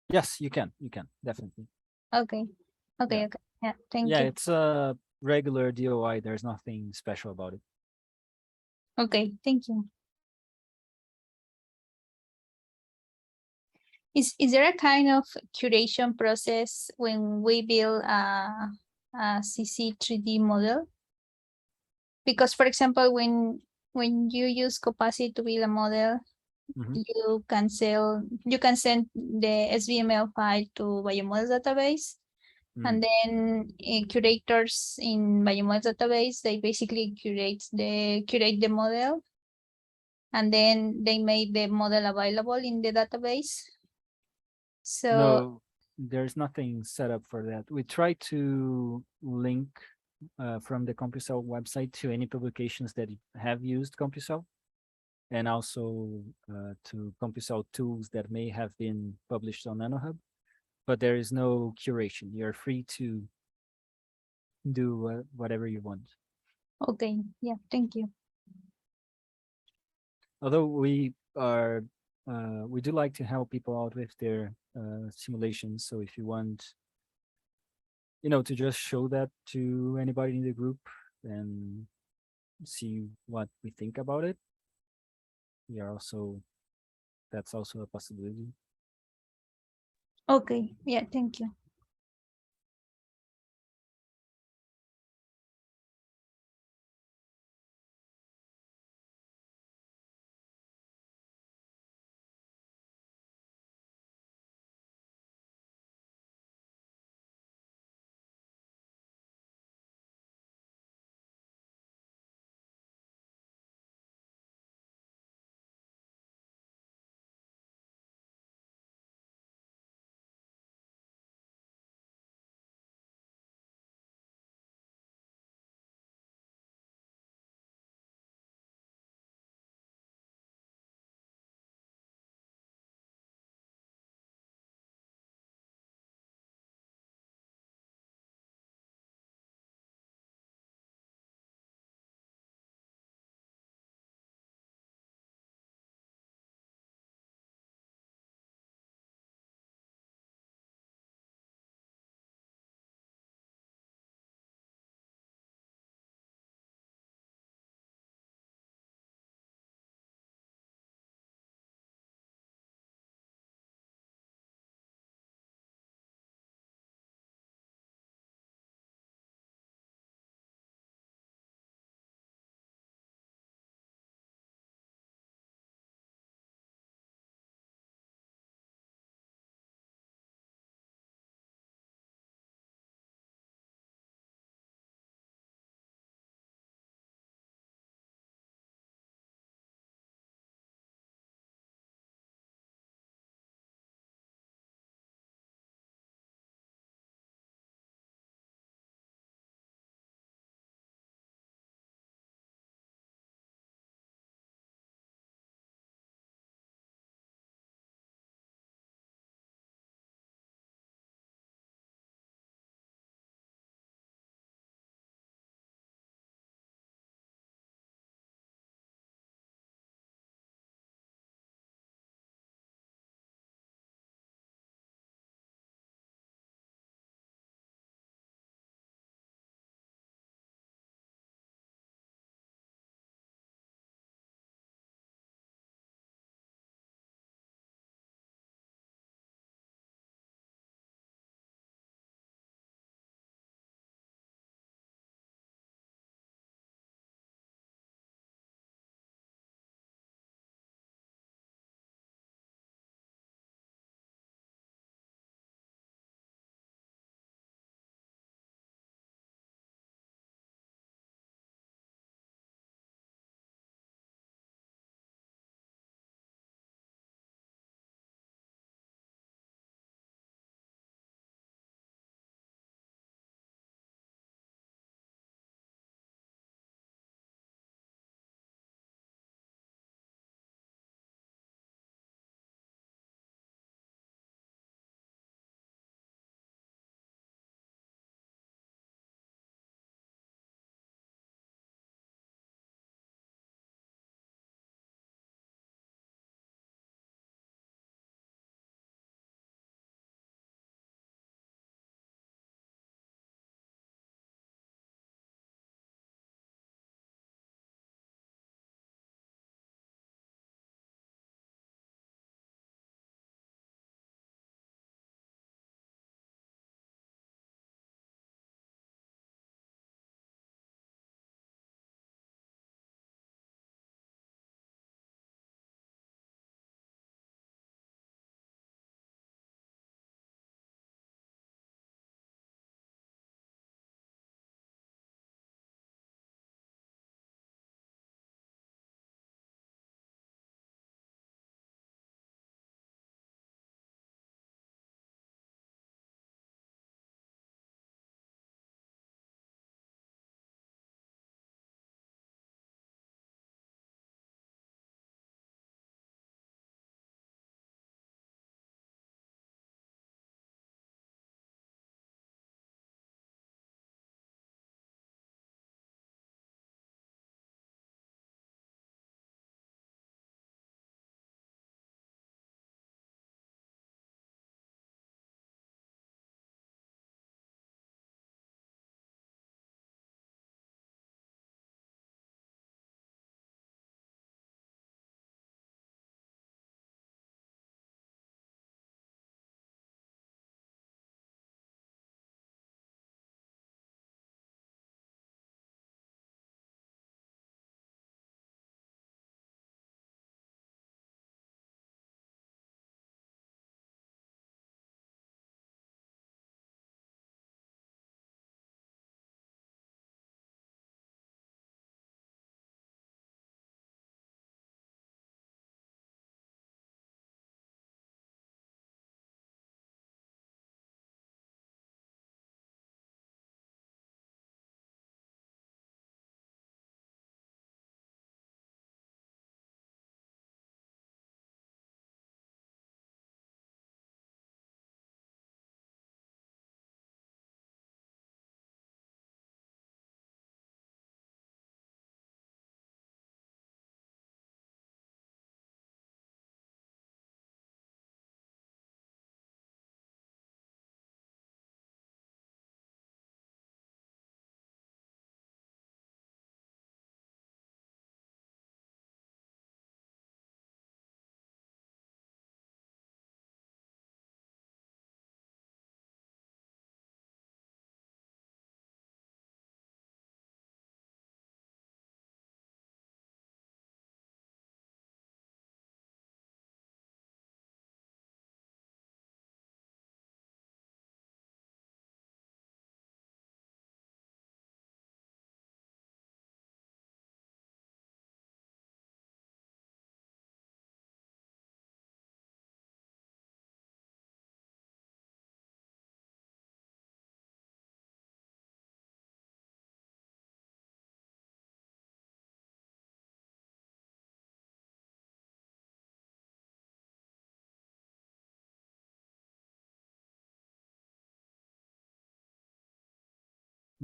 Yes, you can. You can definitely. Okay. Okay. Yeah. Okay. Yeah. Thank Yeah, you. it's a regular DOI. There's nothing special about it. Okay. Thank you. Is there a kind of curation process when we build a CC3D model? Because, for example, when you use Copacity to build a model, Mhm. you can send the SVML file to Biomodels database, Mm. and then curators in Biomodels database, they basically curate the model, and then they make the model available in the database. So No, there's nothing set up for that. We try to link from the CompuCell website to any publications that have used CompuCell, and also to CompuCell tools that may have been published on nanoHUB, but there is no curation. You're free to do whatever you want. okay, yeah, thank you. Although we do like to help people out with their simulations. So if you want, to just show that to anybody in the group and see what we think about it, we are also that's also a possibility. Okay, yeah, thank you.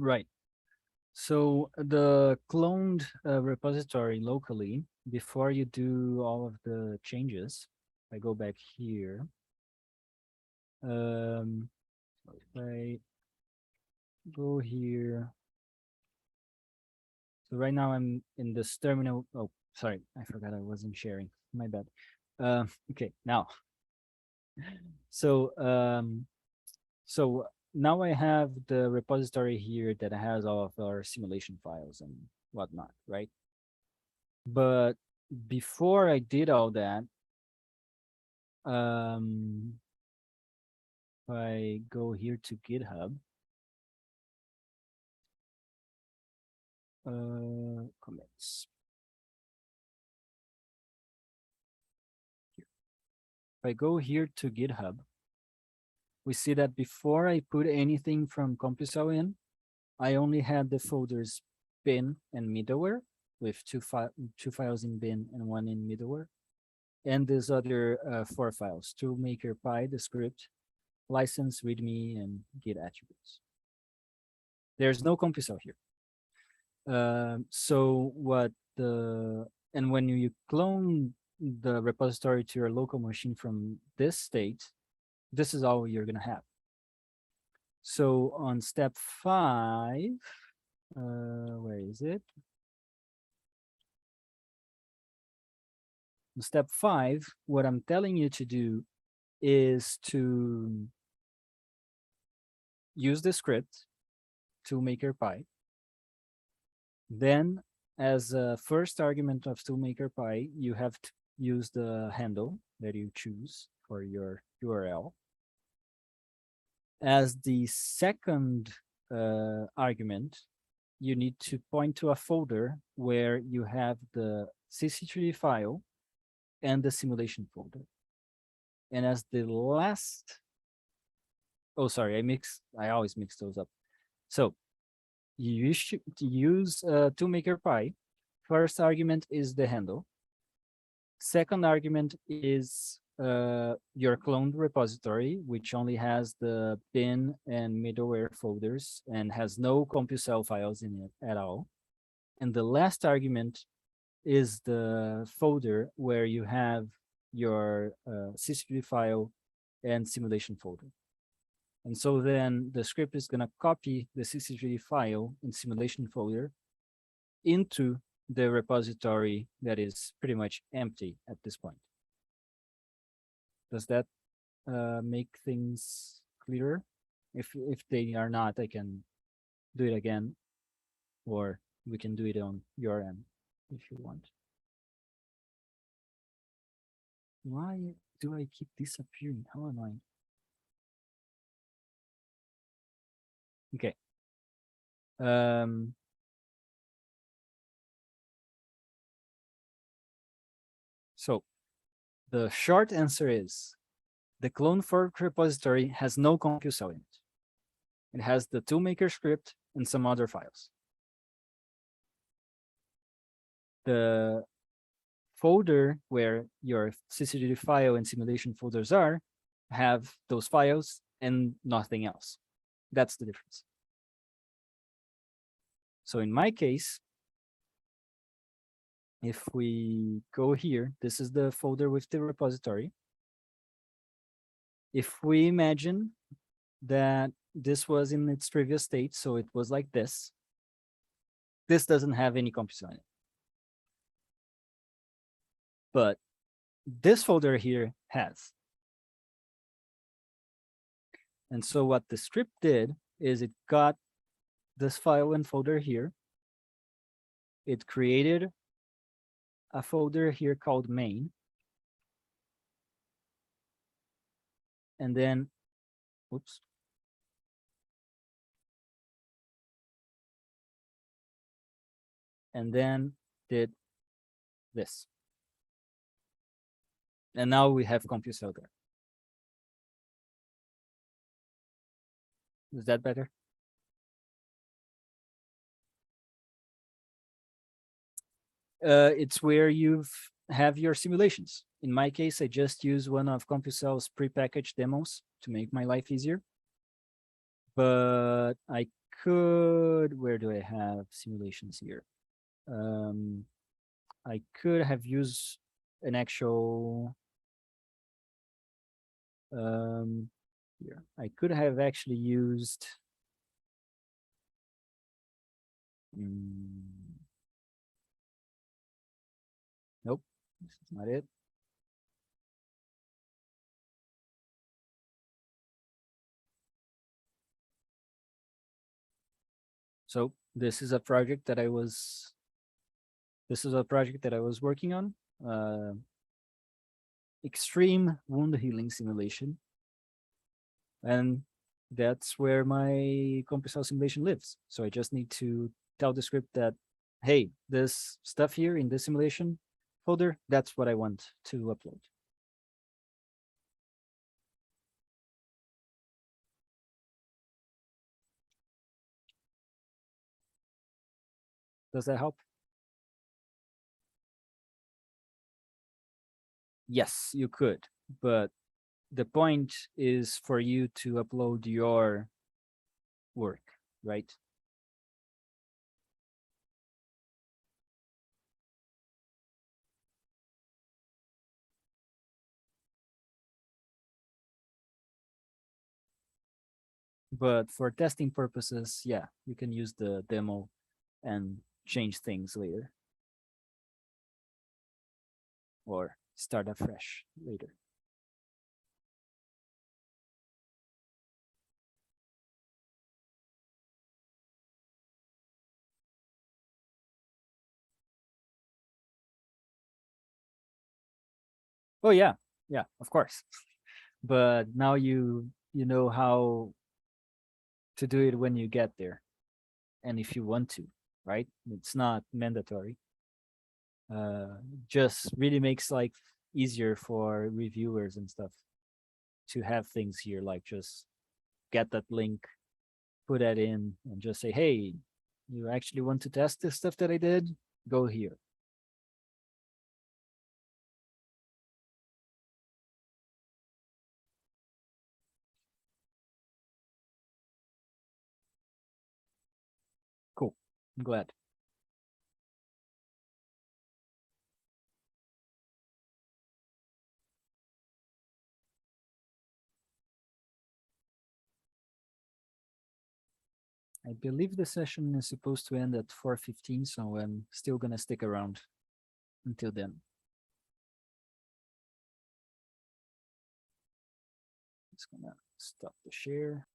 Right. So the cloned repository locally, before you do all of the changes, I go back here. If I go here, so right now I'm in this terminal. Oh, sorry, I forgot I wasn't sharing. My bad. Okay, now. So so now I have the repository here that has all of our simulation files and whatnot, right? But before I did all that, if I go here to GitHub, commits. If I go here to GitHub, we see that before I put anything from CompuCell in, I only had the folders bin and middleware with two files in bin and one in middleware. And these other 4 files, toolmaker.py, the script, license, readme, and git attributes. There's no CompuCell here. So what and when you clone the repository to your local machine from this state, this is all you're gonna have. So on step 5, where is it? On step 5, what I'm telling you to do is to use the script toolmaker.py. Then as a first argument of toolmaker.py, you have to use the handle that you choose for your URL. As the second argument, you need to point to a folder where you have the CC3D file and the simulation folder. And as the last, oh, sorry, I always mix those up. So you should use toolmaker.py. First argument is the handle. Second argument is your cloned repository, which only has the bin and middleware folders and has no CompuCell files in it at all. And the last argument is the folder where you have your CC3D file and simulation folder. And so then the script is going to copy the CC3D file and simulation folder into the repository that is pretty much empty at this point. Does that make things clearer? If they are not, I can do it again, or we can do it on your end if you want. Why do I keep disappearing? How annoying. Okay. So the short answer is the clone fork repository has no CompuCell in it. It has the toolmaker script and some other files. The folder where your CC3D file and simulation folders are have those files and nothing else. That's the difference. So in my case, if we go here, this is the folder with the repository. If we imagine that this was in its previous state, so it was like this doesn't have any CompuCell in it. But this folder here has. And so what the script did is it got this file and folder here. It created a folder here called main. And then, oops. And then did this. And now we have CompuCell there. Is that better? It's where you have your simulations. In my case, I just use one of CompuCell's prepackaged demos to make my life easier. But I could simulations here. I could have used an actual here. I could have actually used nope, this is not it. So this is a project that I was working on. Extreme wound healing simulation. And that's where my CompuCell simulation lives. So I just need to tell the script that, hey, this stuff here in this simulation folder, that's what I want to upload. Does that help? Yes, you could, but the point is for you to upload your work, right? But for testing purposes, yeah, you can use the demo and change things later or start afresh later. Oh yeah, yeah, of course. But now you know how to do it when you get there, and if you want to, right? It's not mandatory. Just really makes life easier for reviewers and stuff to have things here, like just get that link, put that in, and just say, hey, you actually want to test this stuff that I did? Go here. Cool. I'm glad. I believe the session is supposed to end at 4:15, so I'm still gonna stick around until then. Just gonna stop the share.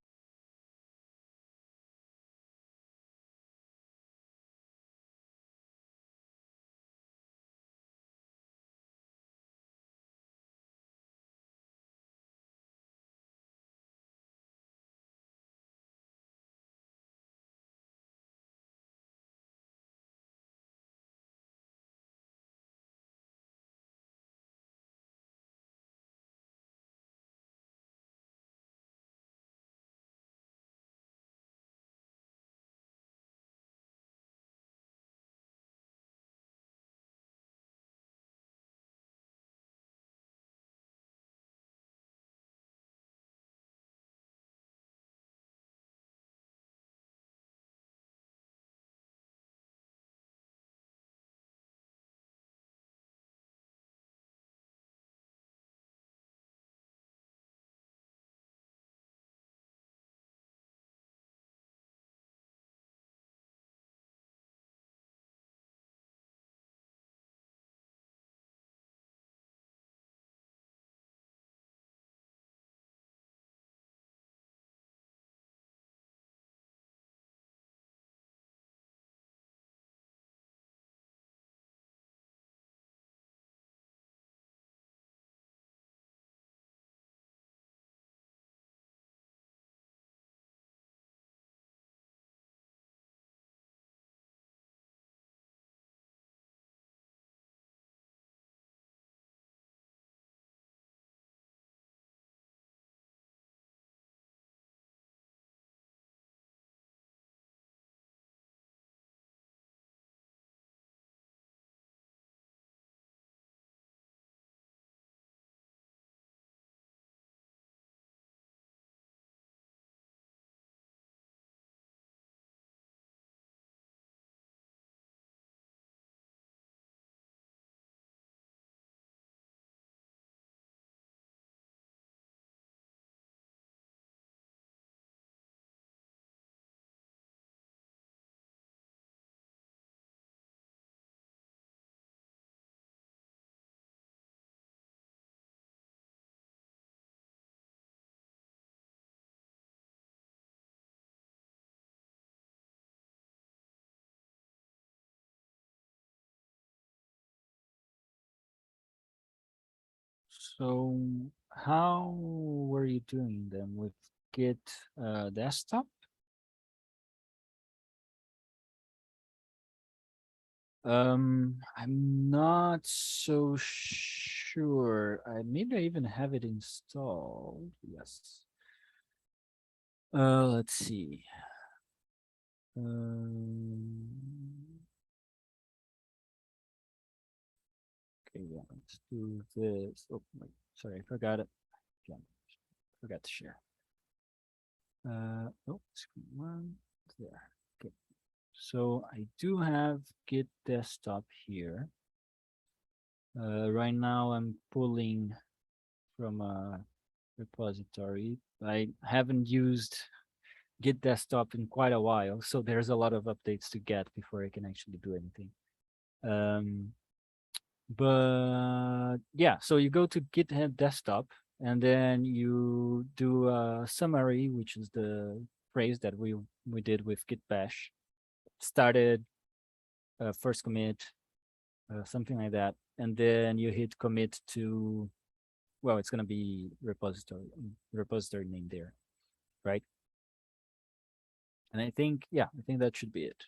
So how were you doing them with Git desktop? I'm not so sure. Maybe I even have it installed. Yes. Let's see. Um, okay, yeah, let's do this. Oh, wait, sorry, I forgot it. Again, forgot to share. Oh, screen one there. Okay, so I do have Git desktop here. Right now I'm pulling from a repository. I haven't used Git desktop in quite a while, so there's a lot of updates to get before I can actually do anything. But yeah, so you go to GitHub desktop and then you do a summary, which is the phrase that we did with Git bash. Started, first commit, something like that, and then you hit commit to, well, it's gonna be repository name there, right? And I think, yeah, I think that should be it.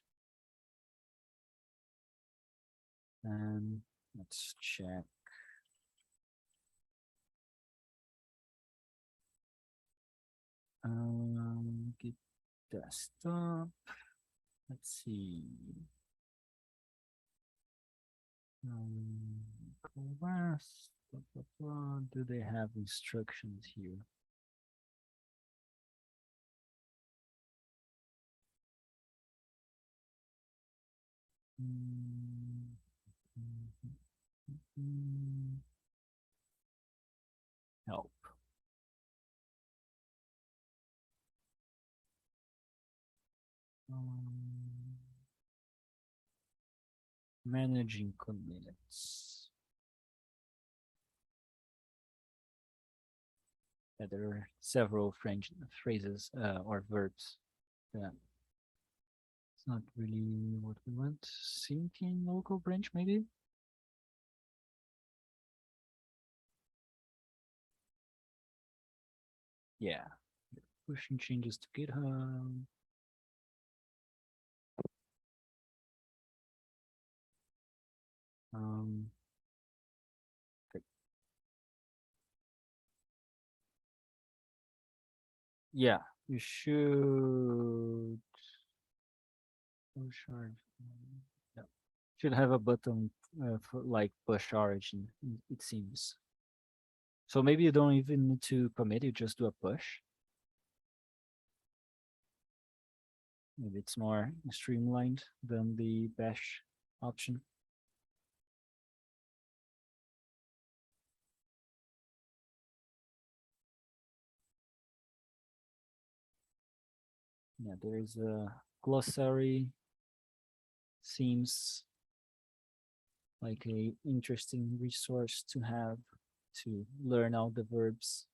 And let's check. Git desktop. Let's see. Class, blah, blah, blah. Do they have instructions here? Help. Managing commits. Yeah, there are several French phrases or verbs. Yeah. It's not really what we want. Syncing local branch, maybe? Yeah. Pushing changes to GitHub. Okay. Yeah, you should. Push origin. Yeah. Should have a button for like push origin, it seems. So maybe you don't even need to commit, you just do a push. Maybe it's more streamlined than the bash option. Yeah, there is a glossary. Seems like a interesting resource to have to learn all the verbs.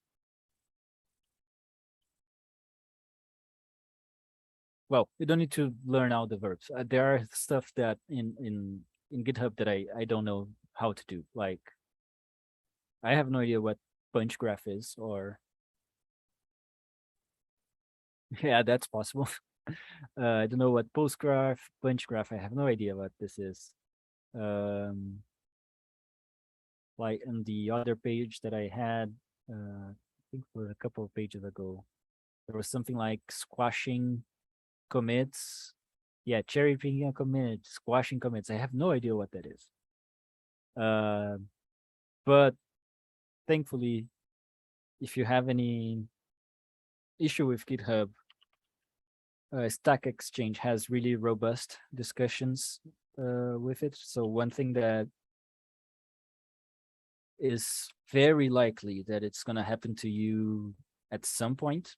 Well, you don't need to learn all the verbs. There are stuff that in GitHub that I don't know how to do. Like I have no idea what punch graph is, or yeah, that's possible. I don't know what post graph, punch graph. I have no idea what this is. Um, like in the other page that I had, I think it was a couple of pages ago, there was something like squashing commits. Yeah, cherry picking a commit, squashing commits. I have no idea what that is. But thankfully, if you have any issue with GitHub, Stack Exchange has really robust discussions with it. So one thing that is very likely that it's going to happen to you at some point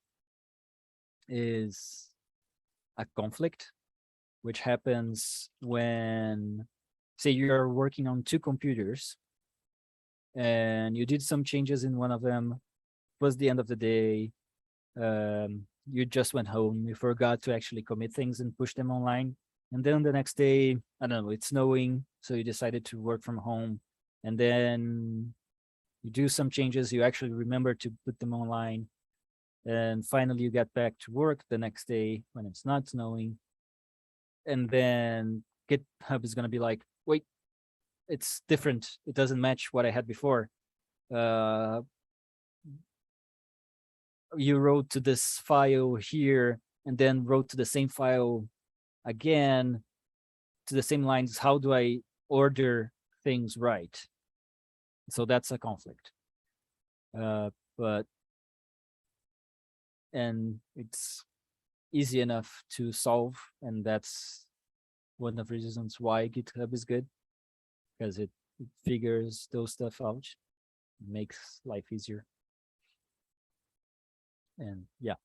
is a conflict, which happens when, say, you're working on two computers and you did some changes in one of them. It was the end of the day. You just went home. You forgot to actually commit things and push them online. And then the next day, I don't know, it's snowing. So you decided to work from home. And then You do some changes, you actually remember to put them online. And finally you get back to work the next day when it's not snowing. And then GitHub is going to be like, wait, it's different. It doesn't match what I had before. You wrote to this file here and then wrote to the same file again to the same lines. How do I order things right? So that's a conflict. But and it's easy enough to solve, and that's one of the reasons why GitHub is good, because it figures those stuff out, makes life easier. And yeah.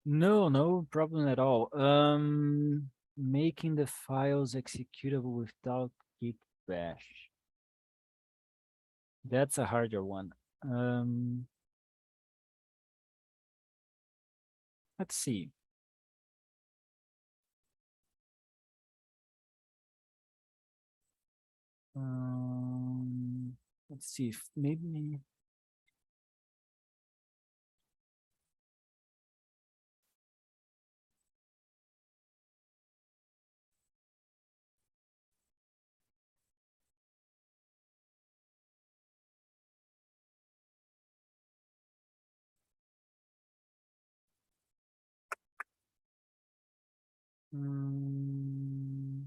No problem at all. Making the files executable without git bash. That's a harder one. Let's see. Let's see if maybe. Um,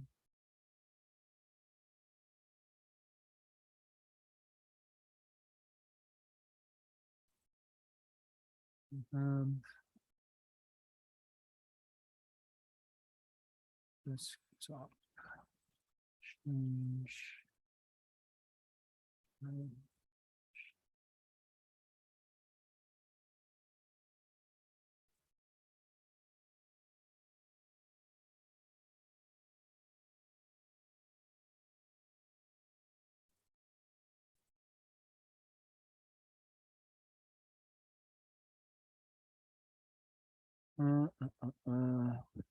um, let's talk. Change. I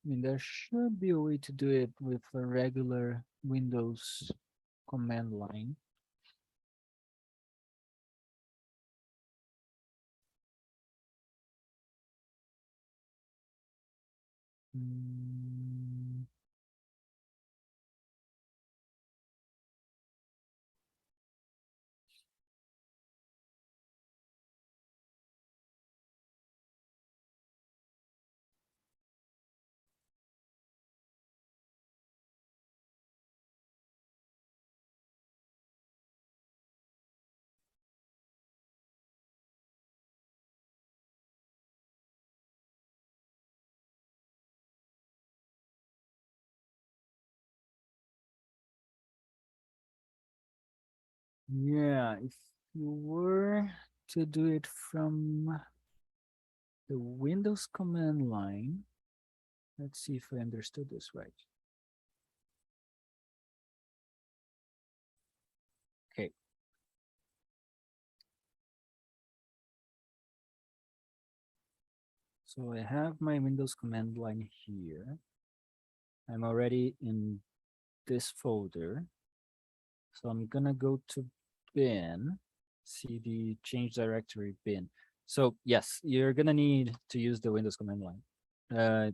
mean, there should be a way to do it with a regular Windows command line. Mm, Yeah, if you were to do it from the Windows command line, let's see if I understood this right. Okay. So I have my Windows command line here. I'm already in this folder. So I'm gonna go to bin, cd change directory bin. So yes, you're gonna need to use the Windows command line.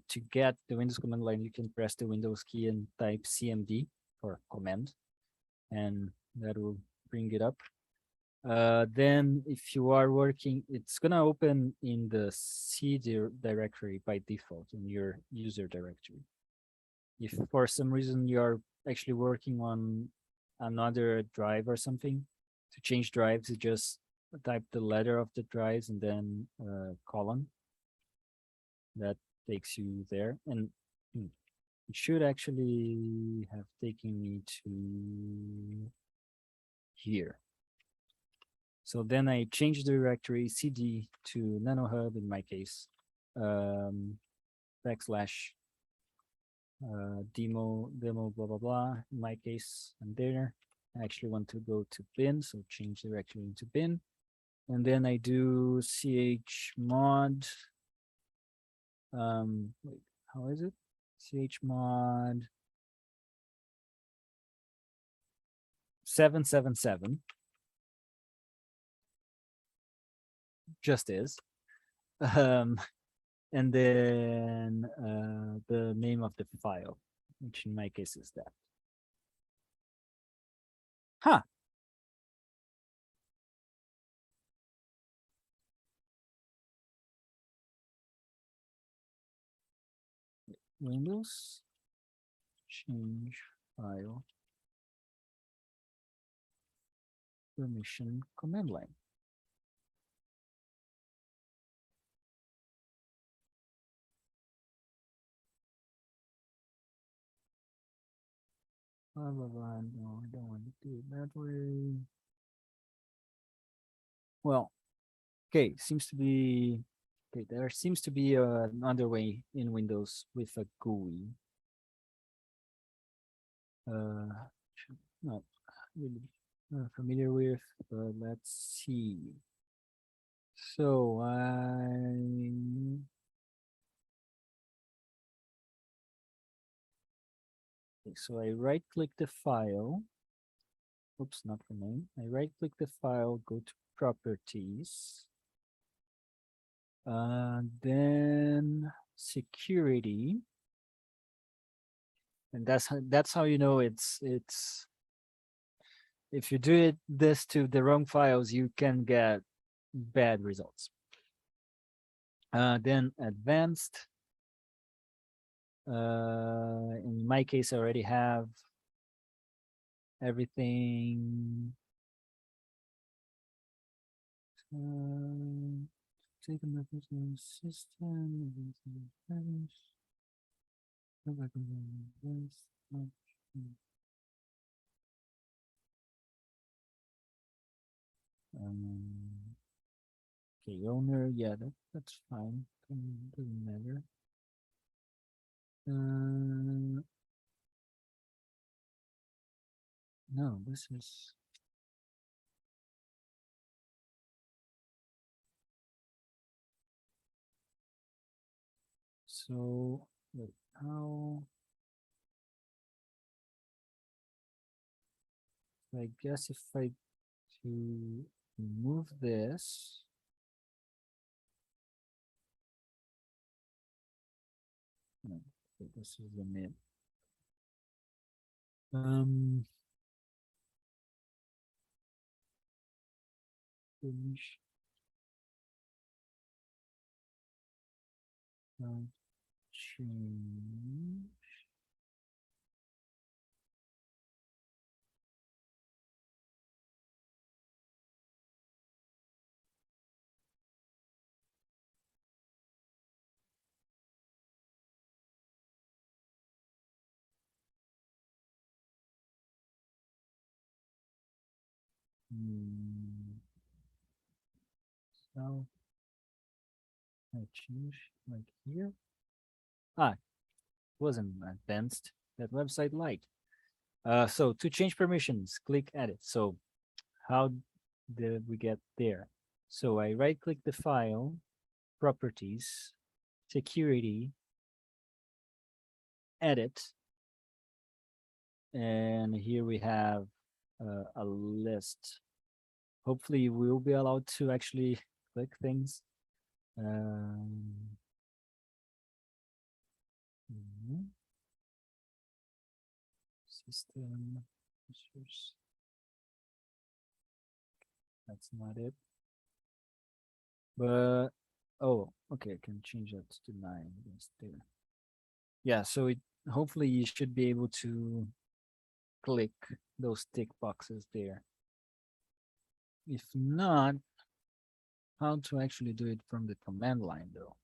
To get the Windows command line, you can press the Windows key and type CMD for command, and that will bring it up. Then if you are working, it's gonna open in the C directory by default in your user directory. If for some reason you're actually working on another drive or something, to change drives, you just type the letter of the drives and then colon. That takes you there. And it should actually have taken me to here. So then I change the directory cd to nanoHUB in my case, backslash demo blah blah blah. In my case, I'm there. I actually want to go to bin, so change directory into bin, and then I do chmod. Wait, how is it? Chmod 777. Just is. And then the name of the file, which in my case is that. Huh. Windows change file permission command line. Blah, blah, blah. No, I don't want to do it that way. Well, okay, seems to be, okay, there seems to be another way in Windows with a GUI. Not really familiar with, but let's see. So so I right click the file. Oops, not the name. I right click the file, go to properties. Then security. And that's how you know it's if you do this to the wrong files, you can get bad results. Then advanced. In my case, I already have everything. Take a message from the system. Okay, owner, yeah, that's fine. Doesn't matter. No, this is so. Wait, how? I guess if I to move this. No, okay, this is the mid. Finish. Change. So I change like here. Ah, wasn't advanced. That website light. So to change permissions, click edit. So how did we get there? So I right click the file, properties, security, edit, and here we have a list. Hopefully we'll be allowed to actually click things. System features. That's not it. But oh, okay, I can change that to 9 there. Yeah, so it hopefully you should be able to click those tick boxes there. If not, how to actually do it from the command line though?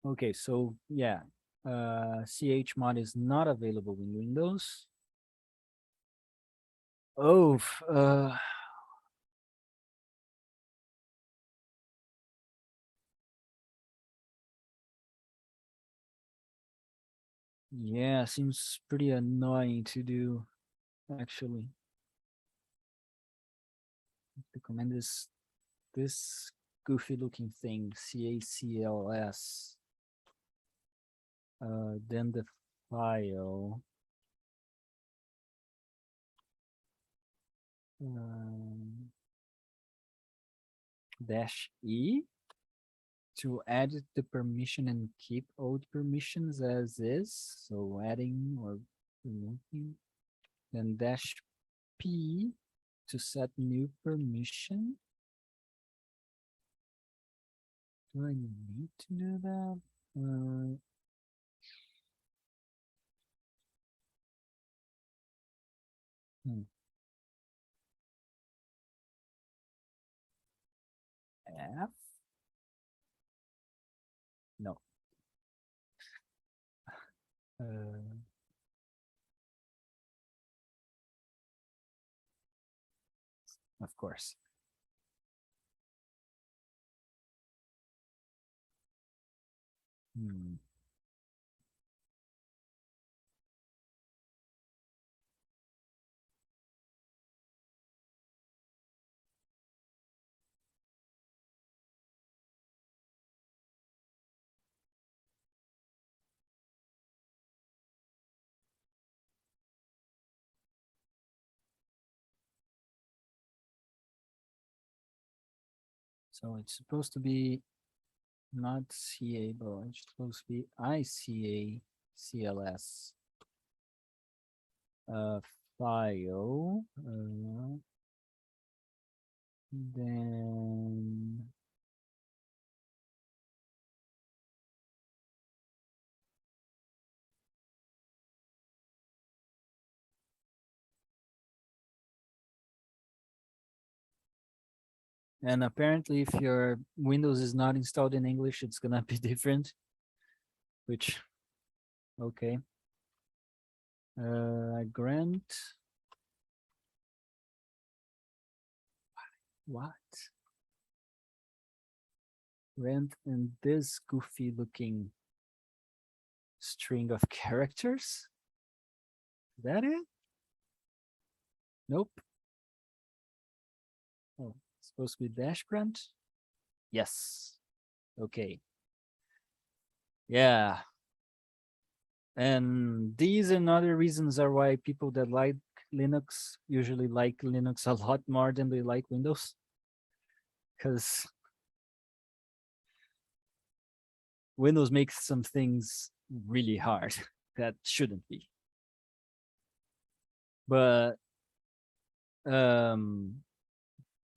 Okay, so yeah, chmod is not available in Windows. Oh, yeah, seems pretty annoying to do, actually. The command is this goofy looking thing, CACLS. Then the file. Dash E to add the permission and keep old permissions as is. So adding or removing. Then dash P to set new permission. Do I need to do that? F? No. Of course. So it's supposed to be not CA, but it's supposed to be ICA CLS file. Then and apparently if your Windows is not installed in English, it's gonna be different, which okay. Grant what? Grant in this goofy looking string of characters? Is that it? Nope. Oh, it's supposed to be dash grant? Yes. Okay. Yeah. And these and other reasons are why people that like Linux usually like Linux a lot more than they like Windows. Because Windows makes some things really hard that shouldn't be. But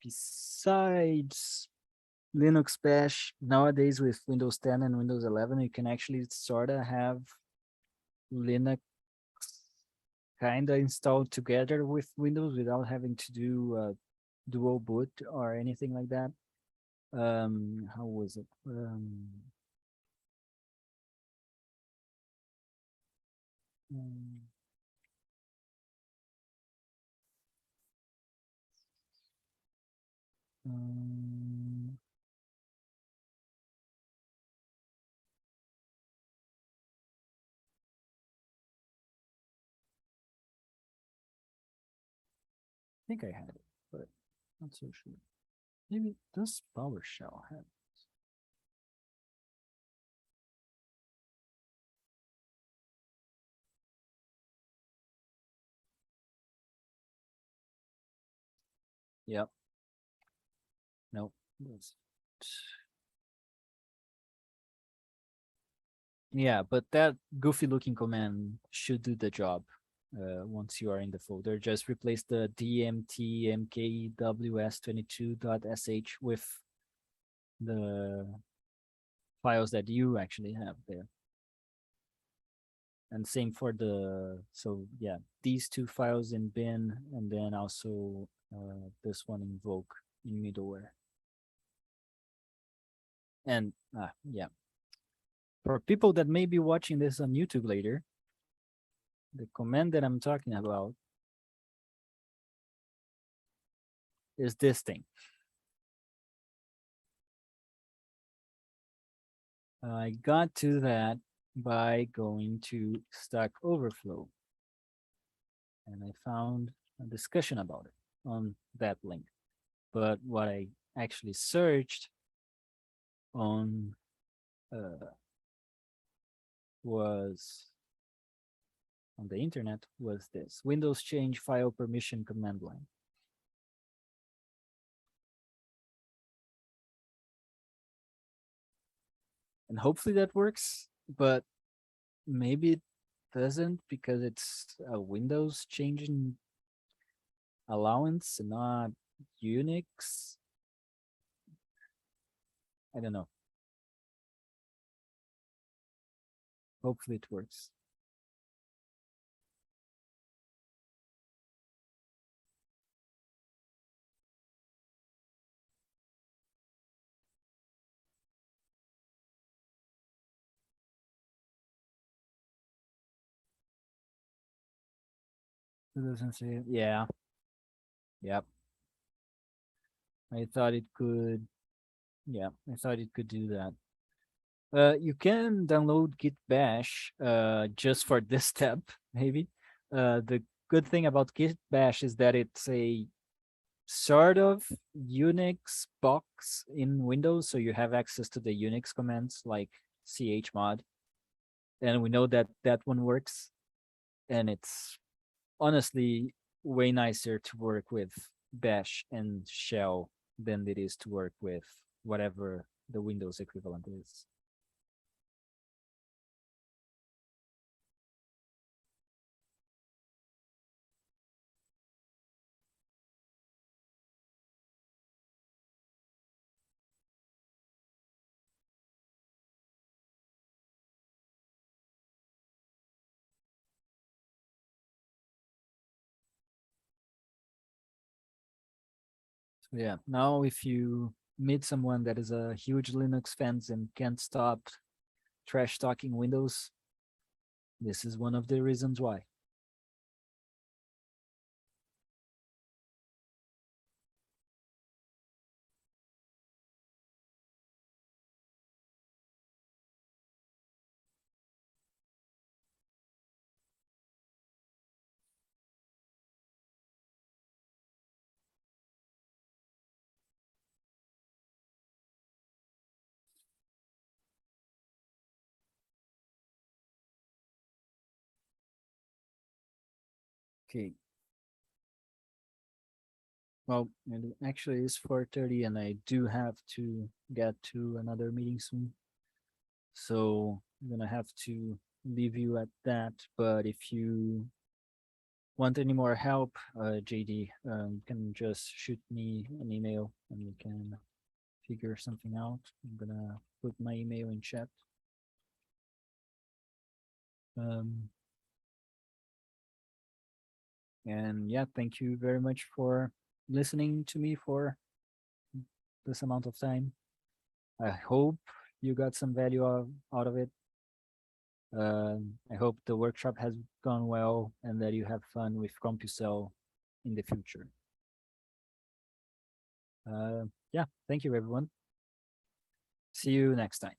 besides Linux Bash, nowadays with Windows 10 and Windows 11, you can actually sort of have Linux kind of installed together with Windows without having to do dual boot or anything like that. How was it? Um, um, I think I had it, but not so sure. Maybe does PowerShell have? Yep. Nope. Yeah, but that goofy looking command should do the job once you are in the folder. Just replace the dmtmkws22.sh with the files that you actually have there. And same for the, so yeah, these two files in bin, and then also this one invoke in middleware. And yeah, for people that may be watching this on YouTube later, the command that I'm talking about is this thing. I got to that by going to Stack Overflow, and I found a discussion about it on that link. But what I actually searched on was on the internet was this Windows change file permission command line. And hopefully that works, but maybe it doesn't because it's a Windows changing allowance and not Unix. I don't know. Hopefully it works. It doesn't say, yeah. Yep. I thought it could, yeah, I thought it could do that. You can download Git Bash just for this step, maybe. The good thing about Git Bash is that it's a sort of Unix box in Windows, so you have access to the Unix commands like chmod, and we know that that one works, and it's honestly way nicer to work with Bash and Shell than it is to work with whatever the Windows equivalent is. So yeah, now if you meet someone that is a huge Linux fans and can't stop trash talking Windows, this is one of the reasons why. Okay. Well, it actually is 4:30 and I do have to get to another meeting soon. So I'm gonna have to leave you at that. But if you want any more help, JD, you can just shoot me an email and we can figure something out. I'm gonna put my email in chat. And yeah, thank you very much for listening to me for this amount of time. I hope you got some value out of it. I hope the workshop has gone well and that you have fun with CompuCell in the future. Yeah, thank you, everyone. See you next time.